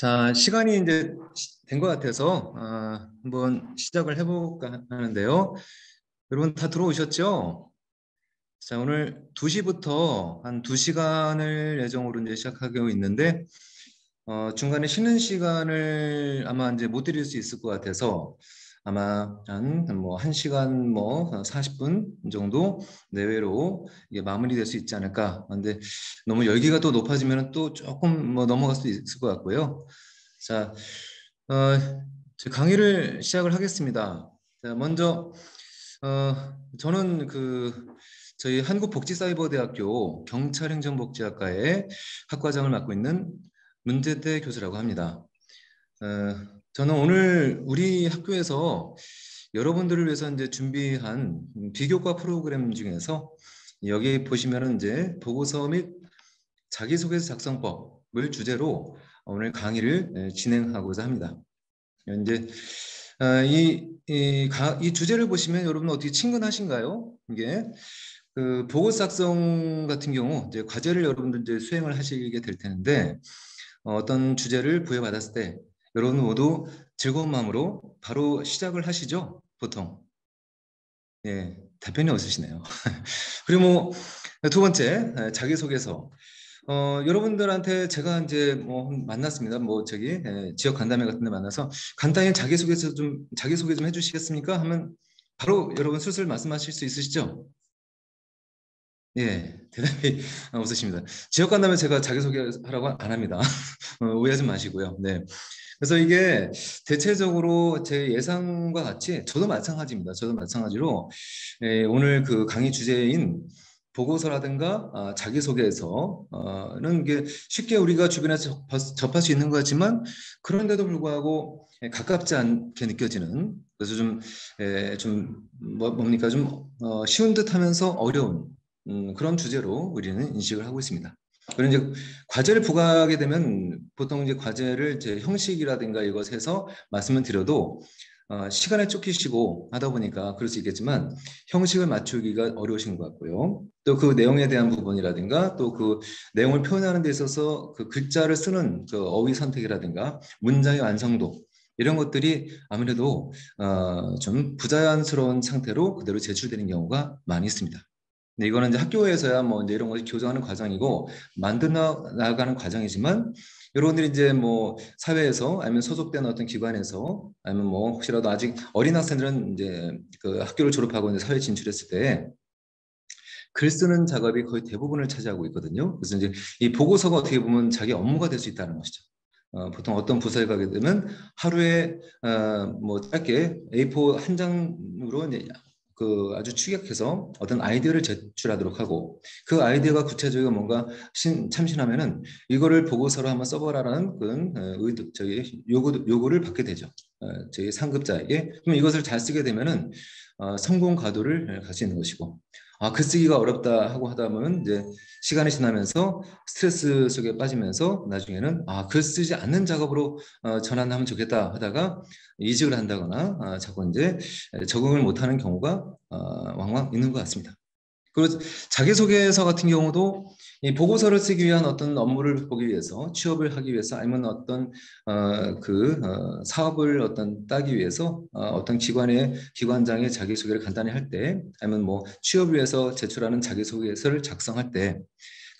자, 시간이 이제 된 것 같아서 한번 시작을 해볼까 하는데요. 여러분 다 들어오셨죠? 자, 오늘 2시부터 한 2시간을 예정으로 이제 시작하고 있는데 중간에 쉬는 시간을 아마 이제 못 드릴 수 있을 것 같아서 아마 한 뭐 1시간 뭐 40분 정도 내외로 이게 마무리될 수 있지 않을까. 근데 너무 열기가 또 높아지면 또 조금 뭐 넘어갈 수도 있을 것 같고요. 자, 어, 제 강의를 시작을 하겠습니다. 자, 먼저 저는 저희 한국복지사이버대학교 경찰행정복지학과의 학과장을 맡고 있는 문제대 교수라고 합니다. 저는 오늘 우리 학교에서 여러분들을 위해서 이제 준비한 비교과 프로그램 중에서 여기 보시면은 이제 보고서 및 자기소개서 작성법을 주제로 오늘 강의를 진행하고자 합니다. 이제 이 주제를 보시면 여러분 어떻게 친근하신가요? 이게 그 보고 작성 같은 경우 이제 과제를 여러분들 이제 수행을 하시게 될 텐데 어떤 주제를 부여받았을 때 여러분 모두 즐거운 마음으로 바로 시작을 하시죠, 보통. 예, 답변이 없으시네요. 그리고 뭐 두 번째 자기소개서. 여러분들한테 제가 이제 뭐 만났습니다. 뭐 저기 지역 간담회 같은 데 만나서 간단히 자기소개 좀 해주시겠습니까? 하면 바로 여러분 슬슬 말씀하실 수 있으시죠? 예, 대답이 없으십니다. 지역 간담회 제가 자기소개하라고 안 합니다. 오해하지 마시고요. 네. 그래서 이게 대체적으로 제 예상과 같이 저도 마찬가지입니다. 저도 마찬가지로 오늘 그 강의 주제인 보고서라든가 자기소개서는 이게 쉽게 우리가 주변에서 접할 수 있는 것 같지만 그런데도 불구하고 가깝지 않게 느껴지는 그래서 뭡니까 좀 쉬운 듯하면서 어려운 그런 주제로 우리는 인식을 하고 있습니다. 그리고 이제 과제를 부과하게 되면 보통 이제 과제를 이제 형식이라든가 이것에서 말씀을 드려도 시간에 쫓기시고 하다 보니까 그럴 수 있겠지만 형식을 맞추기가 어려우신 것 같고요. 또 그 내용에 대한 부분이라든가 또 그 내용을 표현하는 데 있어서 그 글자를 쓰는 그 어휘 선택이라든가 문장의 완성도 이런 것들이 아무래도 좀 부자연스러운 상태로 그대로 제출되는 경우가 많이 있습니다. 근데 이거는 이제 학교에서야 뭐 이제 이런 것을 교정하는 과정이고 만들어 나가는 과정이지만 여러분들이 이제 뭐 사회에서 아니면 소속된 어떤 기관에서 아니면 뭐 혹시라도 아직 어린 학생들은 이제 그 학교를 졸업하고 이제 사회 진출했을 때 글 쓰는 작업이 거의 대부분을 차지하고 있거든요. 그래서 이제 이 보고서가 어떻게 보면 자기 업무가 될 수 있다는 것이죠. 보통 어떤 부서에 가게 되면 하루에 뭐 짧게 A4 한 장으로 이제 그 아주 축약해서 어떤 아이디어를 제출하도록 하고 그 아이디어가 구체적으로 뭔가 참신하면은 이거를 보고서로 한번 써보라라는 그런 저기 요구를 받게 되죠. 저희 상급자에게. 그럼 이것을 잘 쓰게 되면은 성공 가도를 갈 수 있는 것이고 글쓰기가 어렵다 하고 하다 보면 이제 시간이 지나면서 스트레스 속에 빠지면서 나중에는 글 쓰지 않는 작업으로 전환하면 좋겠다 하다가 이직을 한다거나 자꾸 이제 적응을 못하는 경우가 왕왕 있는 것 같습니다. 그리고 자기소개서 같은 경우도 이 보고서를 쓰기 위한 어떤 업무를 보기 위해서 취업을 하기 위해서 아니면 어떤 사업을 어떤 따기 위해서 어떤 기관장의 자기소개를 간단히 할 때 아니면 뭐 취업을 위해서 제출하는 자기소개서를 작성할 때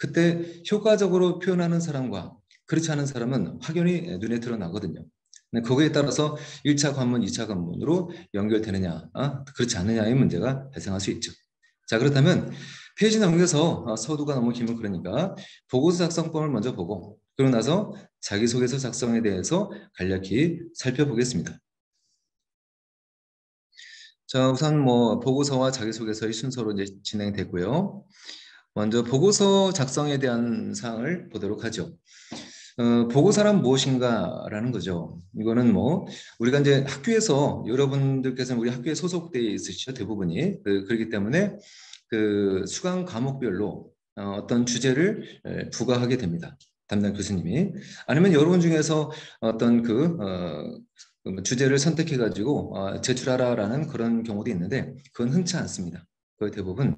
그때 효과적으로 표현하는 사람과 그렇지 않은 사람은 확연히 눈에 드러나거든요. 거기에 따라서 1차 관문, 2차 관문으로 연결되느냐, 그렇지 않느냐의 문제가 발생할 수 있죠. 자, 그렇다면 페이지 넘겨서 서두가 너무 길면 그러니까 보고서 작성법을 먼저 보고 그러고 나서 자기소개서 작성에 대해서 간략히 살펴보겠습니다. 자, 우선 뭐 보고서와 자기소개서의 순서로 이제 진행됐고요. 먼저 보고서 작성에 대한 사항을 보도록 하죠. 보고서란 무엇인가라는 거죠. 이거는 뭐 우리가 이제 학교에서 여러분들께서는 우리 학교에 소속되어 있으시죠, 대부분이. 그렇기 때문에 그 수강 과목별로 어떤 주제를 부과하게 됩니다. 담당 교수님이. 아니면 여러분 중에서 어떤 주제를 선택해 가지고 제출하라라는 그런 경우도 있는데 그건 흔치 않습니다. 거의 대부분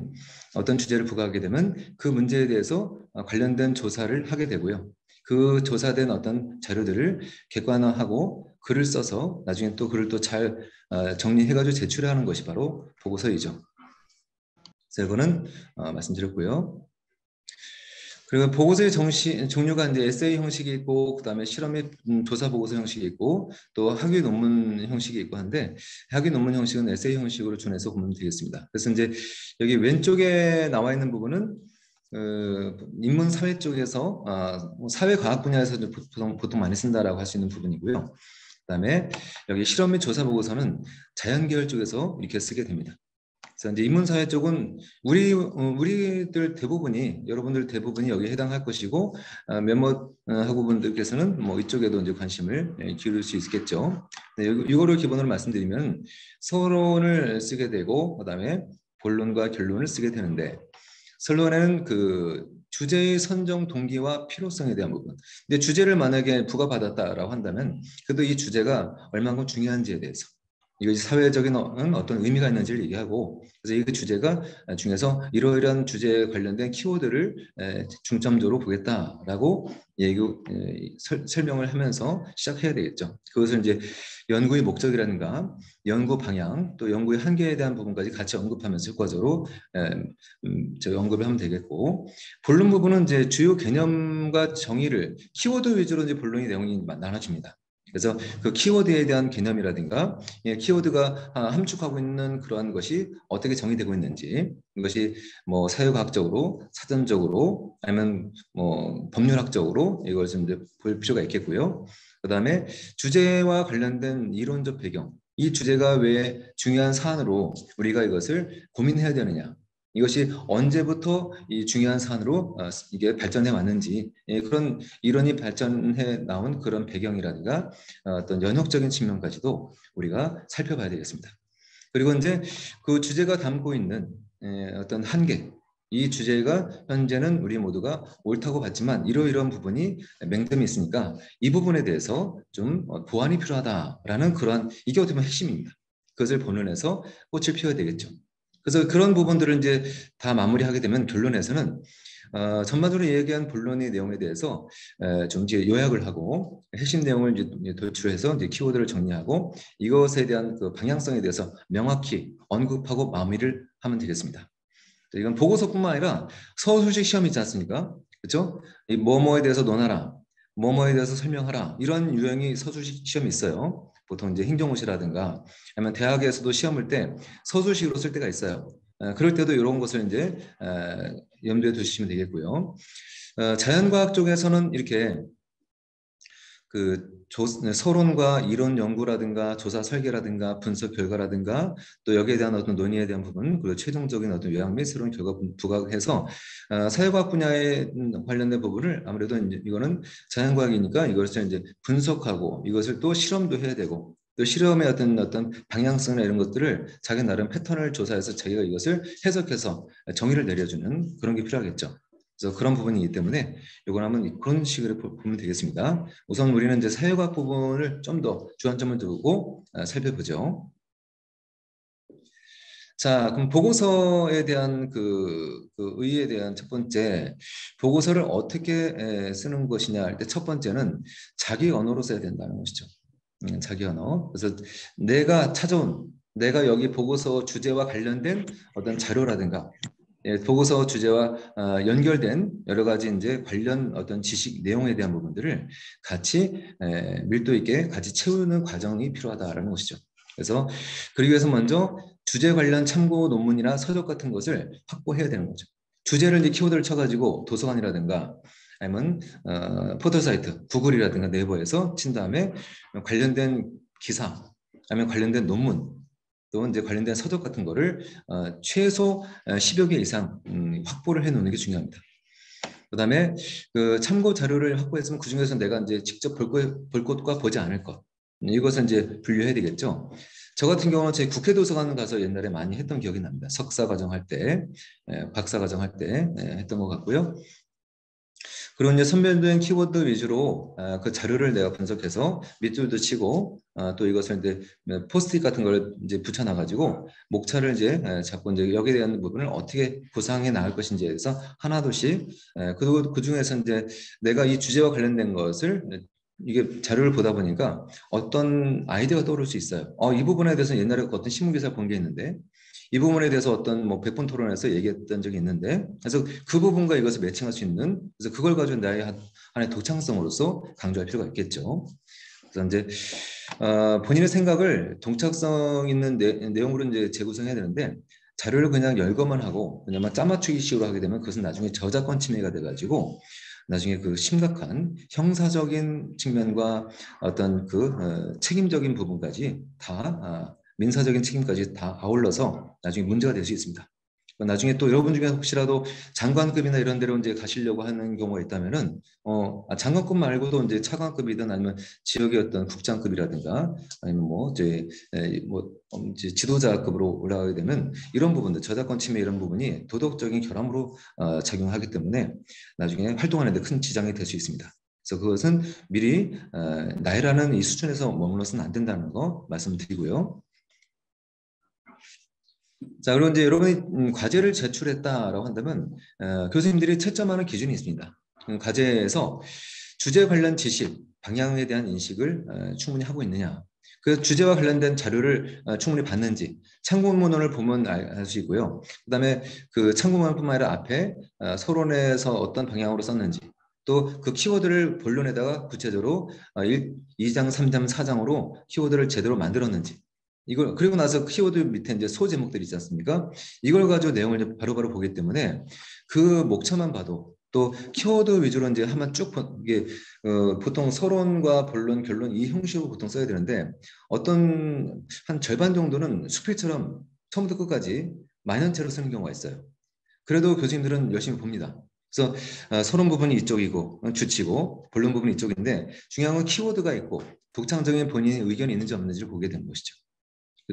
어떤 주제를 부과하게 되면 그 문제에 대해서 관련된 조사를 하게 되고요. 그 조사된 어떤 자료들을 객관화하고 글을 써서 나중에 또 글을 또 잘 정리해가지고 제출하는 것이 바로 보고서이죠. 그래서 이거는 말씀드렸고요. 그리고 보고서의 종류가 이제 에세이 형식이 있고, 그다음에 실험 및 조사 보고서 형식이 있고, 또 학위 논문 형식이 있고 한데, 학위 논문 형식은 에세이 형식으로 준해서 보면 되겠습니다. 그래서 이제 여기 왼쪽에 나와 있는 부분은 인문 사회 쪽에서 사회과학 분야에서 보통 많이 쓴다라고 할 수 있는 부분이고요. 그다음에 여기 실험 및 조사 보고서는 자연계열 쪽에서 이렇게 쓰게 됩니다. 그래서 이제 인문사회 쪽은 우리들 대부분이, 여러분들 대부분이 여기에 해당할 것이고, 몇몇 학우분들께서는 뭐 이쪽에도 이제 관심을 기울일 수 있겠죠. 네, 이거를 기본으로 말씀드리면 서론을 쓰게 되고, 그다음에 본론과 결론을 쓰게 되는데, 서론에는 그 주제의 선정 동기와 필요성에 대한 부분. 근데 주제를 만약에 부과받았다라고 한다면, 그래도 이 주제가 얼마큼 중요한지에 대해서, 이것이 사회적인 어떤 의미가 있는지를 얘기하고, 그래서 이 주제가 중에서 이러이러한 주제에 관련된 키워드를 중점적으로 보겠다라고 설명을 하면서 시작해야 되겠죠. 그것을 이제 연구의 목적이라든가 연구 방향, 또 연구의 한계에 대한 부분까지 같이 언급하면서 효과적으로 언급을 하면 되겠고, 본론 부분은 이제 주요 개념과 정의를 키워드 위주로 이제 본론의 내용이 나눠집니다. 그래서 그 키워드에 대한 개념이라든가 키워드가 함축하고 있는 그러한 것이 어떻게 정의되고 있는지, 이것이 뭐 사회과학적으로, 사전적으로, 아니면 뭐 법률학적으로 이걸 좀 이제 볼 필요가 있겠고요. 그다음에 주제와 관련된 이론적 배경, 이 주제가 왜 중요한 사안으로 우리가 이것을 고민해야 되느냐, 이것이 언제부터 이 중요한 사안으로 이게 발전해 왔는지, 그런 이론이 발전해 나온 그런 배경이라든가 어떤 연역적인 측면까지도 우리가 살펴봐야 되겠습니다. 그리고 이제 그 주제가 담고 있는 어떤 한계, 이 주제가 현재는 우리 모두가 옳다고 봤지만 이러이러한 부분이 맹점이 있으니까 이 부분에 대해서 좀 보완이 필요하다라는 그러한, 이게 어떻게 보면 핵심입니다. 그것을 본론에서 꽃을 피워야 되겠죠. 그래서 그런 부분들을 이제 다 마무리하게 되면 결론에서는 전반적으로 얘기한 본론의 내용에 대해서 좀 이제 요약을 하고 핵심 내용을 이제 도출해서 이제 키워드를 정리하고 이것에 대한 그 방향성에 대해서 명확히 언급하고 마무리를 하면 되겠습니다. 이건 보고서뿐만 아니라 서술식 시험이 있지 않습니까? 그렇죠? 이 뭐뭐에 대해서 논하라, 뭐뭐에 대해서 설명하라, 이런 유형의 서술식 시험이 있어요. 보통 이제 행정고시라든가 아니면 대학에서도 시험을 때 서술식으로 쓸 때가 있어요. 그럴 때도 이런 것을 이제 염두에 두시면 되겠고요. 자연과학 쪽에서는 이렇게 그 서론과 이론 연구라든가 조사 설계라든가 분석 결과라든가 또 여기에 대한 어떤 논의에 대한 부분, 그리고 최종적인 어떤 요약 및 새로운 결과 부각해서 사회과학 분야에 관련된 부분을, 아무래도 이거는 자연과학이니까 이것을 이제 분석하고 이것을 또 실험도 해야 되고, 또 실험의 어떤 방향성이나 이런 것들을 자기 나름 패턴을 조사해서 자기가 이것을 해석해서 정의를 내려주는 그런 게 필요하겠죠. 그래서 그런 부분이기 때문에 이걸 한번 그런 식으로 보면 되겠습니다. 우선 우리는 이제 사회과학 부분을 좀 더 주안점을 두고 살펴보죠. 자, 그럼 보고서에 대한 그 의의에 대한 첫 번째, 보고서를 어떻게 쓰는 것이냐 할 때 첫 번째는 자기 언어로 써야 된다는 것이죠. 자기 언어. 그래서 내가 여기 보고서 주제와 관련된 어떤 자료라든가 보고서 주제와 연결된 여러 가지 이제 관련 어떤 지식 내용에 대한 부분들을 같이 밀도 있게 같이 채우는 과정이 필요하다라는 것이죠. 그래서 그러기 위해서 먼저 주제 관련 참고 논문이나 서적 같은 것을 확보해야 되는 거죠. 주제를 이제 키워드를 쳐가지고 도서관이라든가 아니면 포털 사이트, 구글이라든가 네이버에서 친 다음에 관련된 기사, 아니면 관련된 논문, 또 이제 관련된 서적 같은 거를 최소 10여 개 이상 확보를 해놓는 게 중요합니다. 그다음에 그 참고 자료를 확보했으면 그 중에서 내가 이제 직접 볼 것과 보지 않을 것, 이것은 이제 분류해야 되겠죠. 저 같은 경우는 제 국회 도서관 가서 옛날에 많이 했던 기억이 납니다. 석사 과정 할 때, 박사 과정 할 때 했던 것 같고요. 그리고 이제 선별된 키워드 위주로 그 자료를 내가 분석해서 밑줄도 치고 또 이것을 이제 포스트잇 같은 걸 이제 붙여놔가지고 목차를 이제 잡고 이제 여기에 대한 부분을 어떻게 구상해 나갈 것인지에 대해서 하나둘씩 그리고 그 중에서 이제 내가 이 주제와 관련된 것을 이게 자료를 보다 보니까 어떤 아이디어가 떠오를 수 있어요. 이 부분에 대해서 옛날에 어떤 신문 기사를 본 게 있는데 이 부분에 대해서 어떤 뭐 100분 토론에서 얘기했던 적이 있는데 그래서 그 부분과 이것을 매칭할 수 있는 그래서 그걸 가지고 나의 하나의 독창성으로서 강조할 필요가 있겠죠. 그래서 이제 본인의 생각을 동착성 있는 내용으로 이제 재구성해야 되는데 자료를 그냥 열거만 하고 그냥 짜맞추기식으로 하게 되면 그것은 나중에 저작권 침해가 돼가지고 나중에 그 심각한 형사적인 측면과 어떤 그 책임적인 부분까지 다 민사적인 책임까지 다 아울러서 나중에 문제가 될 수 있습니다. 나중에 또 여러분 중에 혹시라도 장관급이나 이런 데로 이제 가시려고 하는 경우가 있다면은 장관급 말고도 이제 차관급이든 아니면 지역의 어떤 국장급이라든가 아니면 뭐 이제 이제 지도자급으로 올라가게 되면 이런 부분들 저작권 침해 이런 부분이 도덕적인 결함으로 작용하기 때문에 나중에 활동하는 데 큰 지장이 될 수 있습니다. 그래서 그것은 미리 나이라는 이 수준에서 머물러서는 안 된다는 거 말씀드리고요. 자, 그리고 이제 여러분이 과제를 제출했다라고 한다면 교수님들이 채점하는 기준이 있습니다. 과제에서 주제 관련 지식, 방향에 대한 인식을 충분히 하고 있느냐. 그 주제와 관련된 자료를 충분히 봤는지 참고문헌을 보면 알 수 있고요. 그다음에 그 참고문헌뿐만 아니라 앞에 서론에서 어떤 방향으로 썼는지 또 그 키워드를 본론에다가 구체적으로 2장, 3장, 4장으로 키워드를 제대로 만들었는지 이걸 그리고 나서 키워드 밑에 이제 소제목들이 있지 않습니까? 이걸 가지고 내용을 이제 바로바로 보기 때문에 그 목차만 봐도 또 키워드 위주로 이제 한번 쭉 이게 보통 서론과 본론, 결론 이 형식으로 보통 써야 되는데 어떤 한 절반 정도는 수필처럼 처음부터 끝까지 만연체로 쓰는 경우가 있어요. 그래도 교수님들은 열심히 봅니다. 그래서 서론 부분이 이쪽이고 주치고 본론 부분이 이쪽인데 중요한 건 키워드가 있고 독창적인 본인의 의견이 있는지 없는지를 보게 되는 것이죠.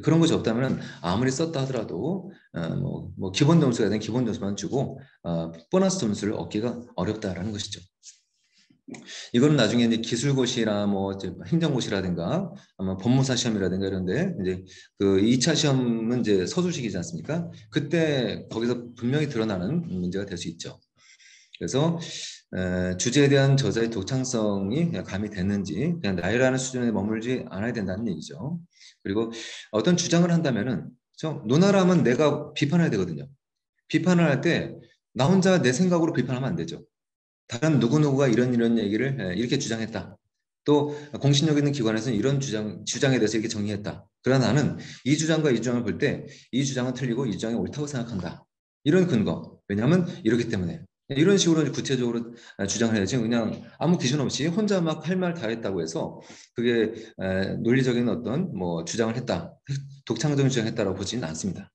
그런 것이 없다면 아무리 썼다 하더라도 뭐 기본 점수가 된 기본 점수만 주고 보너스 점수를 얻기가 어렵다라는 것이죠. 이거는 나중에 이제 기술고시나 뭐 행정고시라든가 아마 법무사 시험이라든가 이런데 이제 그 2차 시험은 이제 서술식이지 않습니까? 그때 거기서 분명히 드러나는 문제가 될 수 있죠. 그래서 주제에 대한 저자의 독창성이 가미됐는지 그냥 나이라는 수준에 머물지 않아야 된다는 얘기죠. 그리고 어떤 주장을 한다면은 논하라면 내가 비판해야 되거든요. 비판을 할 때 나 혼자 내 생각으로 비판하면 안 되죠. 다른 누구누구가 이런 얘기를 이렇게 주장했다. 또 공신력 있는 기관에서는 이런 주장에 대해서 이렇게 정리했다. 그러나 나는 이 주장과 이 주장을 볼 때 이 주장은 틀리고 이 주장이 옳다고 생각한다. 이런 근거. 왜냐하면 이렇기 때문에. 이런 식으로 구체적으로 주장을 해야지 그냥 아무 기준 없이 혼자 막 할 말 다 했다고 해서 그게 논리적인 어떤 뭐 주장을 했다. 독창적인 주장을 했다라고 보지는 않습니다.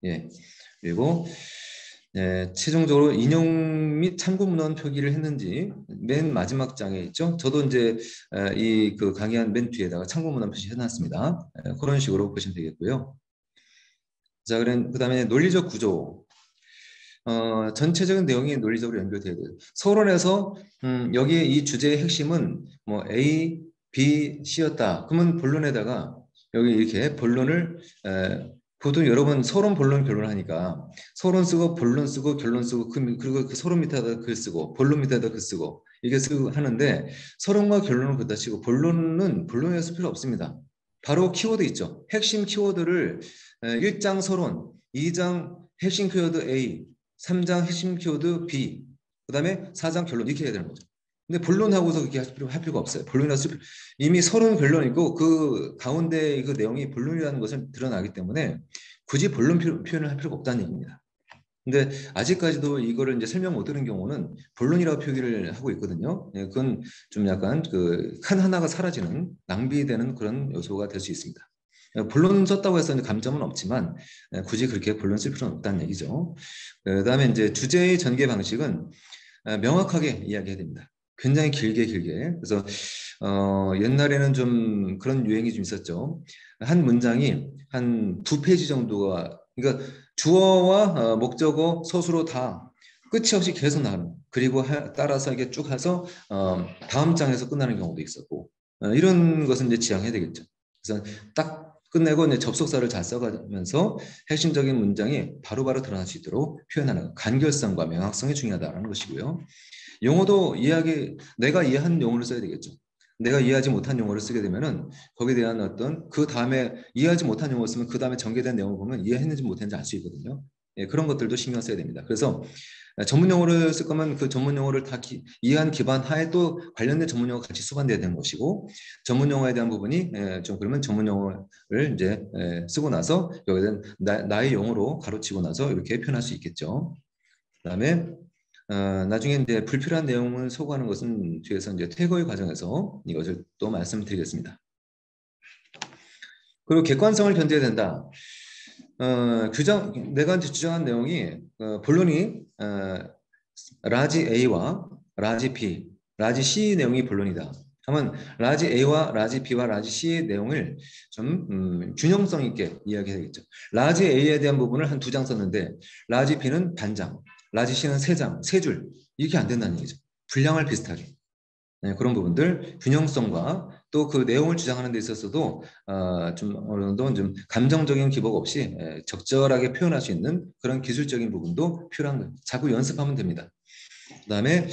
예. 그리고 최종적으로 인용 및 참고 문헌 표기를 했는지 맨 마지막 장에 있죠. 저도 이제 이 그 강의한 맨 뒤에다가 참고 문헌 표시 해놨습니다. 그런 식으로 보시면 되겠고요. 자, 그다음에 논리적 구조. 전체적인 내용이 논리적으로 연결돼야 돼요. 서론에서 여기에 이 주제의 핵심은 뭐 A, B, C였다. 그러면 본론에다가 여기 이렇게 본론을 보통 여러분 서론, 본론, 결론 하니까 서론 쓰고 본론 쓰고 결론 쓰고 그리고 그 서론 밑에다 글 쓰고 본론 밑에다 글 쓰고 이게 쓰고 하는데 서론과 결론은 그렇다 치고 본론은 본론에 쓸 필요 없습니다. 바로 키워드 있죠. 핵심 키워드를 1장 서론, 2장 핵심 키워드 A, 3장 핵심 키워드 B, 그 다음에 4장 결론 이렇게 해야 되는 거죠. 근데 본론하고서 그렇게 할 필요가 없어요. 본론이라서 이미 서론 결론이고 그 가운데 그 내용이 본론이라는 것을 드러나기 때문에 굳이 본론 표현을 할 필요가 없다는 얘기입니다. 근데 아직까지도 이거를 이제 설명 못 드는 경우는 본론이라고 표기를 하고 있거든요. 그건 좀 약간 그 칸 하나가 사라지는 낭비되는 그런 요소가 될 수 있습니다. 본론 썼다고 해서 감점은 없지만 굳이 그렇게 본론 쓸 필요는 없다는 얘기죠. 그다음에 이제 주제의 전개 방식은 명확하게 이야기해야 됩니다. 굉장히 길게 그래서 옛날에는 좀 그런 유행이 좀 있었죠. 한 문장이 한 2페이지 정도가 그러니까 주어와 목적어 서술어 다 끝이 없이 계속 나가는 그리고 따라서 이게 쭉 해서 다음 장에서 끝나는 경우도 있었고 이런 것은 이제 지양해야 되겠죠. 그래서 딱 끝내고 이제 접속사를 잘 써가면서 핵심적인 문장이 바로바로 드러날 수 있도록 표현하는 간결성과 명확성이 중요하다는 것이고요. 용어도 내가 이해한 용어를 써야 되겠죠. 내가 이해하지 못한 용어를 쓰게 되면은 거기에 대한 어떤 그 다음에 이해하지 못한 용어 쓰면 그 다음에 전개된 내용을 보면 이해했는지 못했는지 알 수 있거든요. 예, 그런 것들도 신경 써야 됩니다. 그래서 전문 용어를 쓸 거면 그 전문 용어를 다 이해한 기반 하에 또 관련된 전문 용어가 같이 수반돼야 되는 것이고 전문 용어에 대한 부분이 좀 그러면 전문 용어를 이제 쓰고 나서 여기에 대한 나의 용어로 가로치고 나서 이렇게 표현할 수 있겠죠. 그다음에 나중에 이제 불필요한 내용을 소거하는 것은 뒤에서 이제 퇴거의 과정에서 이것을 또 말씀드리겠습니다. 그리고 객관성을 견뎌야 된다. 내가 이제 주장한 내용이 본론이 라지 A와 라지 B, 라지 C 내용이 본론이다. 하면 라지 A와 라지 B와 라지 C의 내용을 좀 균형성 있게 이야기해야겠죠. 라지 A에 대한 부분을 한 2장 썼는데 라지 B는 반장, 라지 C는 3장, 3줄 이렇게 안 된다는 얘기죠. 분량을 비슷하게. 네, 그런 부분들 균형성과 또 그 내용을 주장하는 데 있어서도 좀 어느 정도 좀 감정적인 기복 없이 적절하게 표현할 수 있는 그런 기술적인 부분도 필요한 거예요. 자꾸 연습하면 됩니다. 그다음에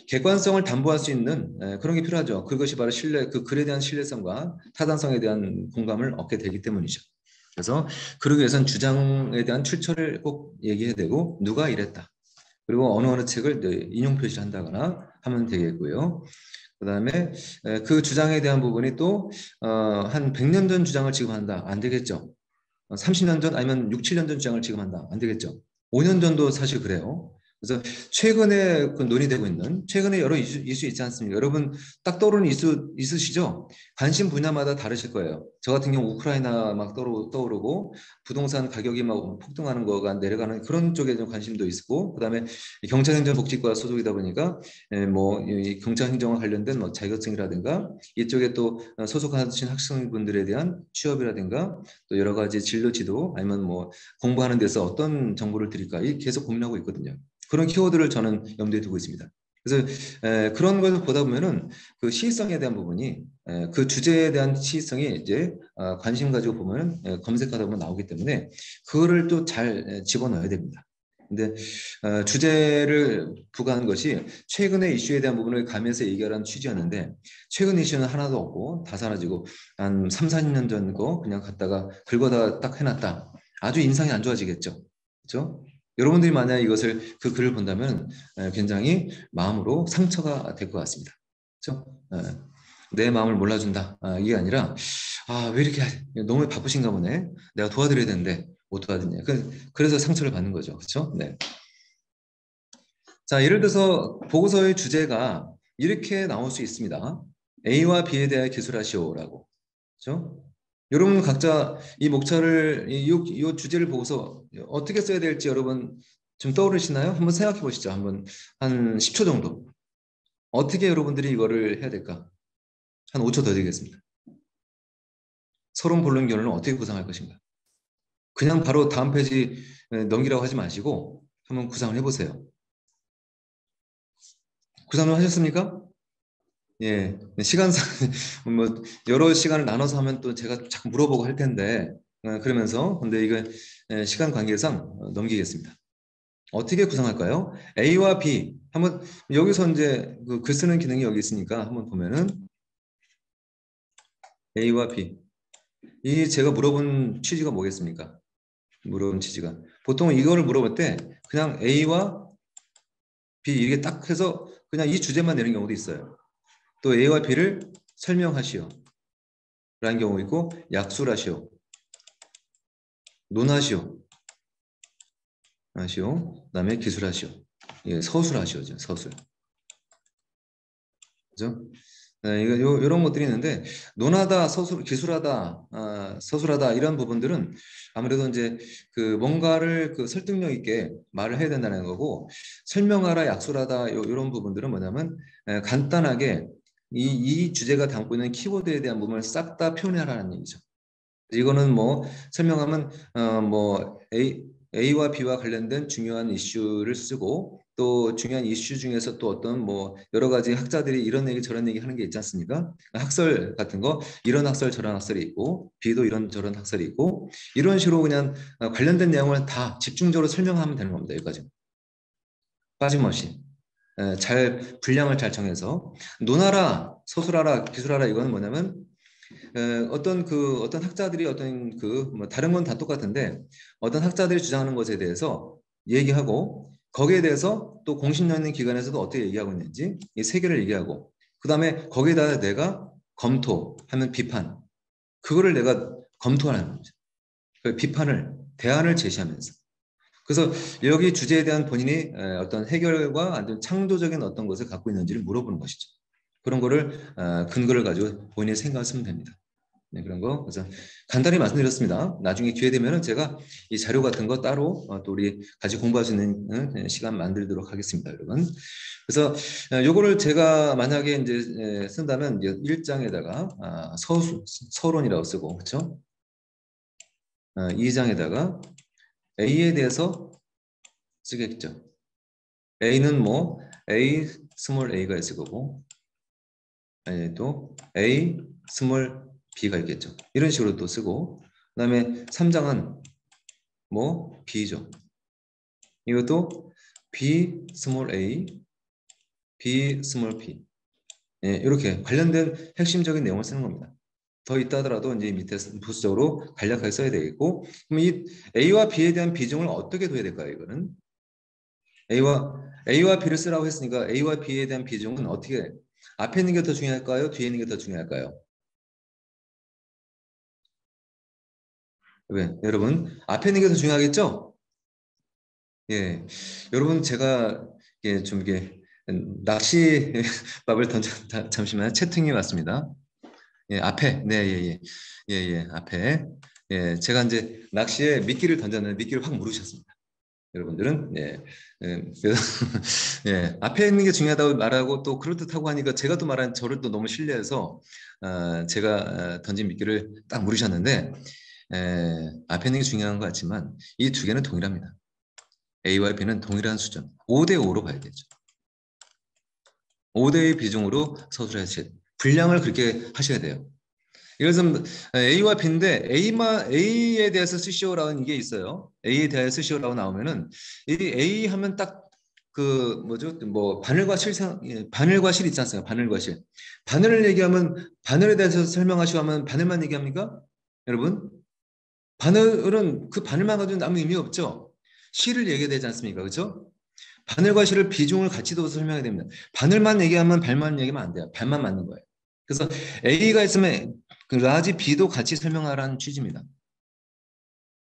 객관성을 담보할 수 있는 그런 게 필요하죠. 그것이 바로 그 글에 대한 신뢰성과 타당성에 대한 공감을 얻게 되기 때문이죠. 그래서 그러기 위해서는 주장에 대한 출처를 꼭 얘기해야 되고 누가 이랬다. 그리고 어느 책을 인용 표시를 한다거나 하면 되겠고요. 그다음에 그 주장에 대한 부분이 또 한 100년 전 주장을 지금 한다. 안 되겠죠. 30년 전 아니면 6, 7년 전 주장을 지금 한다. 안 되겠죠. 5년 전도 사실 그래요. 그래서 최근에 그 논의되고 있는 최근에 여러 이슈 있지 않습니까? 여러분 딱 떠오르는 이슈 있으시죠? 관심 분야마다 다르실 거예요. 저 같은 경우 우크라이나 막 떠오르고 부동산 가격이 막 폭등하는 거가 내려가는 그런 쪽에 좀 관심도 있고 그다음에 경찰행정복지과 소속이다 보니까 뭐이 경찰행정과 관련된 뭐 자격증이라든가 이쪽에 또 소속하신 학생분들에 대한 취업이라든가 또 여러 가지 진로 지도 아니면 뭐 공부하는 데서 어떤 정보를 드릴까 계속 고민하고 있거든요. 그런 키워드를 저는 염두에 두고 있습니다. 그래서 그런 것을 보다 보면은 그 시의성에 대한 부분이 그 주제에 대한 시의성이 이제 관심 가지고 보면 검색하다 보면 나오기 때문에 그거를 또 잘 집어넣어야 됩니다. 근데 주제를 부과하는 것이 최근의 이슈에 대한 부분을 가면서 얘기하라는 취지였는데 최근 이슈는 하나도 없고 다 사라지고 한 3, 4년 전 거 그냥 갖다가 긁어다 딱 해놨다. 아주 인상이 안 좋아지겠죠. 그렇죠? 여러분들이 만약 이것을 그 글을 본다면 굉장히 마음으로 상처가 될 것 같습니다. 그렇죠? 내 마음을 몰라준다. 이게 아니라 왜 이렇게 너무 바쁘신가 보네. 내가 도와드려야 되는데 못 도와드냐. 그래서 상처를 받는 거죠. 그렇죠? 네. 자, 예를 들어서 보고서의 주제가 이렇게 나올 수 있습니다. A와 B에 대해 기술하시오라고. 그렇죠? 여러분 각자 이 목차를 이 주제를 보고서 어떻게 써야 될지 여러분 좀 떠오르시나요? 한번 생각해 보시죠. 한번 한 10초 정도. 어떻게 여러분들이 이거를 해야 될까? 한 5초 더 드리겠습니다. 서론 본론 결론을 어떻게 구상할 것인가? 그냥 바로 다음 페이지 넘기라고 하지 마시고 한번 구상을 해보세요. 구상을 하셨습니까? 예, 시간상 뭐 여러 시간을 나눠서 하면 또 제가 자꾸 물어보고 할 텐데 그러면서 근데 이거 시간 관계상 넘기겠습니다. 어떻게 구성할까요? A와 B 한번 여기서 이제 그 글 쓰는 기능이 여기 있으니까 한번 보면은 A와 B 이 제가 물어본 취지가 뭐겠습니까? 물어본 취지가 보통 이거를 물어볼 때 그냥 A와 B 이게 딱 해서 그냥 이 주제만 내는 경우도 있어요. 또 A와 B를 설명하시오 라는 경우 있고 약술하시오 논하시오 그다음에 기술하시오 예, 서술하시오죠 서술 그죠? 이런 것들이 있는데 논하다, 기술하다, 서술하다 이런 부분들은 아무래도 이제 그 뭔가를 그 설득력 있게 말을 해야 된다는 거고 설명하라, 약술하다 이런 부분들은 뭐냐면 간단하게 이 주제가 담고 있는 키워드에 대한 부분을 싹 다 표현하라는 얘기죠. 이거는 뭐 설명하면 뭐 A와 B와 관련된 중요한 이슈를 쓰고 또 중요한 이슈 중에서 또 어떤 뭐 여러 가지 학자들이 이런 얘기 저런 얘기 하는 게 있지 않습니까? 학설 같은 거 이런 학설 저런 학설이 있고 B도 이런 저런 학설이 있고 이런 식으로 그냥 관련된 내용을 다 집중적으로 설명하면 되는 겁니다. 여기까지 빠짐없이 잘 분량을 잘 정해서 논하라, 서술하라, 기술하라 이거는 뭐냐면 어떤 학자들이 어떤 그 뭐 다른 건 다 똑같은데 어떤 학자들이 주장하는 것에 대해서 얘기하고 거기에 대해서 또 공신력 있는 기관에서도 어떻게 얘기하고 있는지 이 세 개를 얘기하고 그 다음에 거기에다 내가 검토하는 비판 그거를 내가 검토하는 거죠. 그 비판을 대안을 제시하면서 그래서 여기 주제에 대한 본인이 어떤 해결과 아니면 창조적인 어떤 것을 갖고 있는지를 물어보는 것이죠. 그런 거를 근거를 가지고 본인의 생각을 쓰면 됩니다. 네, 그런 거. 그래서 간단히 말씀드렸습니다. 나중에 기회 되면은 제가 이 자료 같은 거 따로 또 우리 같이 공부할 수 있는 시간 만들도록 하겠습니다, 여러분. 그래서 요거를 제가 만약에 이제 쓴다면 1장에다가 서론이라고 쓰고 그렇죠? 2장에다가 A에 대해서 쓰겠죠. A는 뭐 A 스몰 A가 있을 거고 또 A 스몰 B가 있겠죠. 이런 식으로 또 쓰고 그다음에 3장은 뭐 B죠. 이것도 B 스몰 a, B 스몰 b 이렇게 관련된 핵심적인 내용을 쓰는 겁니다. 더 있다 하더라도 이제 밑에 부수적으로 간략하게 써야 되겠고 그럼 이 A와 B에 대한 비중을 어떻게 둬야 될까요? 이거는 A와 B를 쓰라고 했으니까 A와 B에 대한 비중은 어떻게 앞에 있는 게 더 중요할까요? 뒤에 있는 게 더 중요할까요? 왜? 여러분 앞에 있는 게 더 중요하겠죠? 예, 여러분 제가 좀 이게 낚시밥을 잠시만 채팅이 왔습니다. 예, 앞에 앞에 제가 이제 낚시에 미끼를 던졌는데 미끼를 확 물으셨습니다. 여러분들은 그래서 앞에 있는 게 중요하다고 말하고 또 그럴듯하고 하니까 제가 또 말한 저를 또 너무 신뢰해서 제가 던진 미끼를 딱 물으셨는데 앞에 있는 게 중요한 것 같지만 이 두 개는 동일합니다. A와 B는 동일한 수준 5대 5로 봐야 되죠. 5대의 비중으로 서술하셔야 돼요. 분량을 그렇게 하셔야 돼요. 예를 들면 A와 B인데 A에 대해서 쓰시오라는 게 있어요. A에 대해서 쓰시오라고 나오면은 이 A 하면 딱 그 뭐죠? 뭐 바늘과 실 있지 않습니까? 바늘과 실. 바늘을 얘기하면 바늘에 대해서 설명하시오 하면 바늘만 얘기합니까? 여러분? 바늘은 그 바늘만 가지고는 아무 의미 없죠. 실을 얘기해야 되지 않습니까? 그렇죠? 바늘과 실을 비중을 같이 둬서 설명해야 됩니다. 바늘만 얘기하면 발만 얘기하면 안 돼요. 발만 맞는 거예요. 그래서 A가 있으면 그 라지 B도 같이 설명하라는 취지입니다.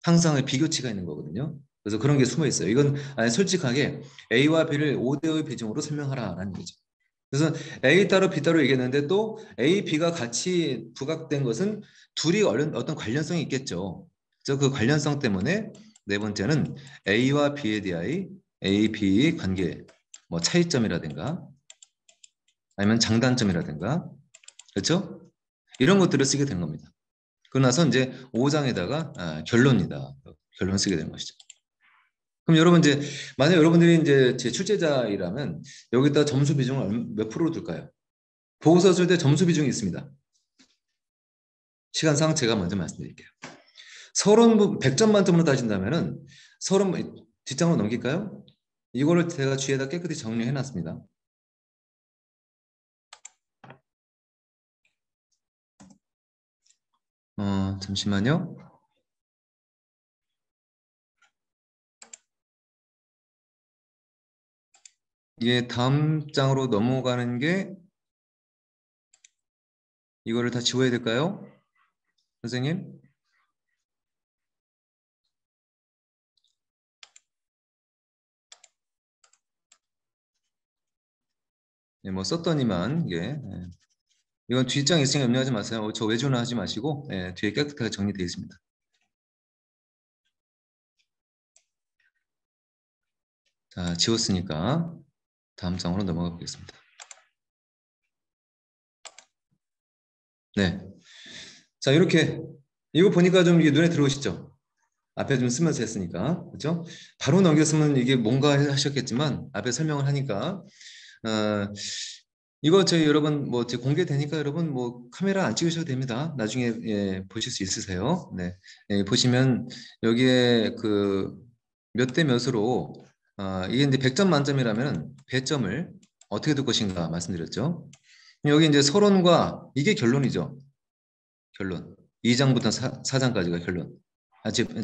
항상 비교치가 있는 거거든요. 그래서 그런 게 숨어 있어요. 이건 솔직하게 A와 B를 5대5 비중으로 설명하라라는 거죠. 그래서 A 따로 B 따로 얘기했는데 또 A, B가 같이 부각된 것은 둘이 어떤 관련성이 있겠죠. 그래서 그 관련성 때문에 네 번째는 A와 B에 대한 A, B 관계, 뭐 차이점이라든가 아니면 장단점이라든가 그렇죠? 이런 것들을 쓰게 된 겁니다. 그러고 나서 이제 5장에다가 결론이다. 결론 쓰게 된 것이죠. 그럼 여러분 이제 만약 여러분들이 이제 제 출제자이라면 여기다 점수 비중을 몇 프로로 둘까요? 보고서 쓸 때 점수 비중이 있습니다. 시간상 제가 먼저 말씀드릴게요. 서론 100점 만점으로 따진다면은 서론 뒷장으로 넘길까요? 이거를 제가 뒤에다 깨끗이 정리해 놨습니다. 잠시만요. 이게 다음 장으로 넘어가는 게 이거를 다 지워야 될까요? 선생님? 네, 뭐 썼더니만 이건 뒷장 있으니까 염려하지 마세요. 저 외주는 하지 마시고 뒤에 깨끗하게 정리되어 있습니다. 자, 지웠으니까 다음 장으로 넘어가 보겠습니다. 네. 자, 이렇게 이거 보니까 좀 이게 눈에 들어오시죠? 앞에 좀 쓰면서 했으니까 그렇죠? 바로 넘겼으면 이게 뭔가 하셨겠지만 앞에 설명을 하니까 어, 이거 저희 여러분 뭐 이제 공개되니까 여러분 뭐 카메라 안 찍으셔도 됩니다. 나중에 예, 보실 수 있으세요. 네, 예, 보시면 여기에 그 몇 대 몇으로 이게 이제 100점 만점이라면 배점을 어떻게 둘 것인가 말씀드렸죠. 여기 이제 서론과 이게 결론이죠. 결론. 2장부터 4장까지가 결론.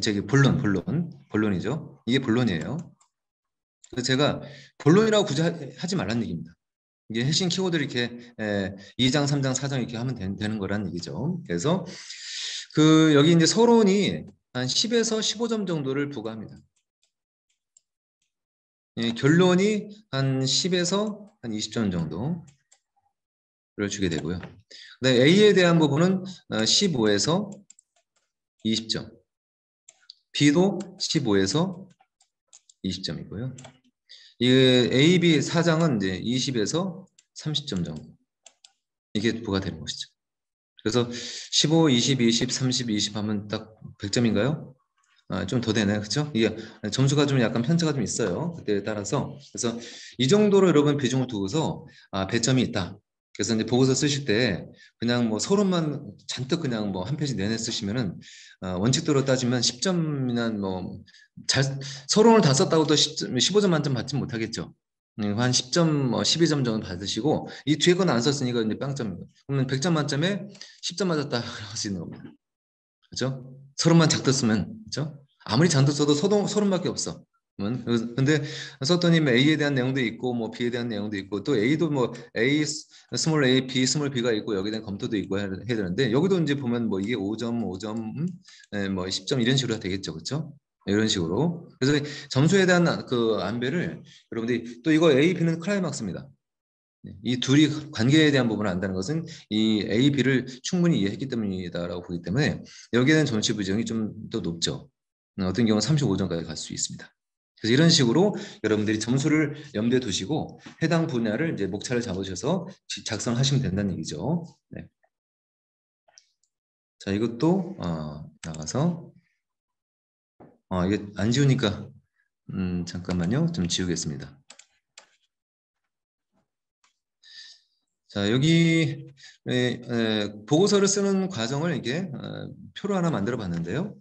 저기 본론이죠. 이게 본론이에요. 그래서 제가 본론이라고 굳이 하지 말란 얘기입니다. 이게 핵심 키워드를 이렇게 2장, 3장, 4장 이렇게 하면 되는 거란 얘기죠. 그래서 그 여기 이제 서론이 한 10에서 15점 정도를 부과합니다. 결론이 한 10에서 한 20점 정도를 주게 되고요. 그다음에 A에 대한 부분은 15에서 20점, B도 15에서 20점이고요. 이 A, B 4장은 이제 20에서 30점 정도 이게 부과되는 것이죠. 그래서 15, 20, 20, 30, 20 하면 딱 100점인가요? 좀 더 되나요? 그렇죠? 이게 점수가 좀 약간 편차가 좀 있어요. 그때에 따라서. 그래서 이 정도로 여러분 비중을 두고서 배점이 있다. 그래서 이제 보고서 쓰실 때 그냥 뭐 서론만 잔뜩 그냥 뭐 한 페이지 내내 쓰시면은 원칙대로 따지면 10점이나 뭐 서론을 다 썼다고 또 10점, 15점 만점 받지 못하겠죠. 한 10점, 뭐 12점 정도 받으시고 이 뒤에 건 안 썼으니까 이제 빵점이고 그러면 100점 만점에 10점 맞았다 할 수 있는 겁니다. 그죠? 서론만 작다 쓰면, 그죠? 아무리 잔뜩 써도 서론밖에 없어. 근데 썼더니 뭐 A에 대한 내용도 있고, 뭐 B에 대한 내용도 있고, 또 A도 뭐 A, 스몰 A, B, 스몰 B가 있고, 여기에 대한 검토도 있고 해야 되는데, 여기도 이제 보면 뭐 이게 5점, 5점, 뭐 10점 이런 식으로 되겠죠. 그죠? 이런 식으로. 그래서 점수에 대한 그 안배를 여러분들이 또 이거 A, B는 클라이막스입니다. 이 둘이 관계에 대한 부분을 안다는 것은 이 A, B를 충분히 이해했기 때문이다라고 보기 때문에 여기에 대한 전체 부정이 좀 더 높죠. 어떤 경우는 35점까지 갈 수 있습니다. 그래서 이런 식으로 여러분들이 점수를 염두에 두시고 해당 분야를 이제 목차를 잡으셔서 작성하시면 된다는 얘기죠. 네. 자, 이것도 나가서 이게 안 지우니까 잠깐만요. 좀 지우겠습니다. 자, 여기 보고서를 쓰는 과정을 이게 표로 하나 만들어 봤는데요.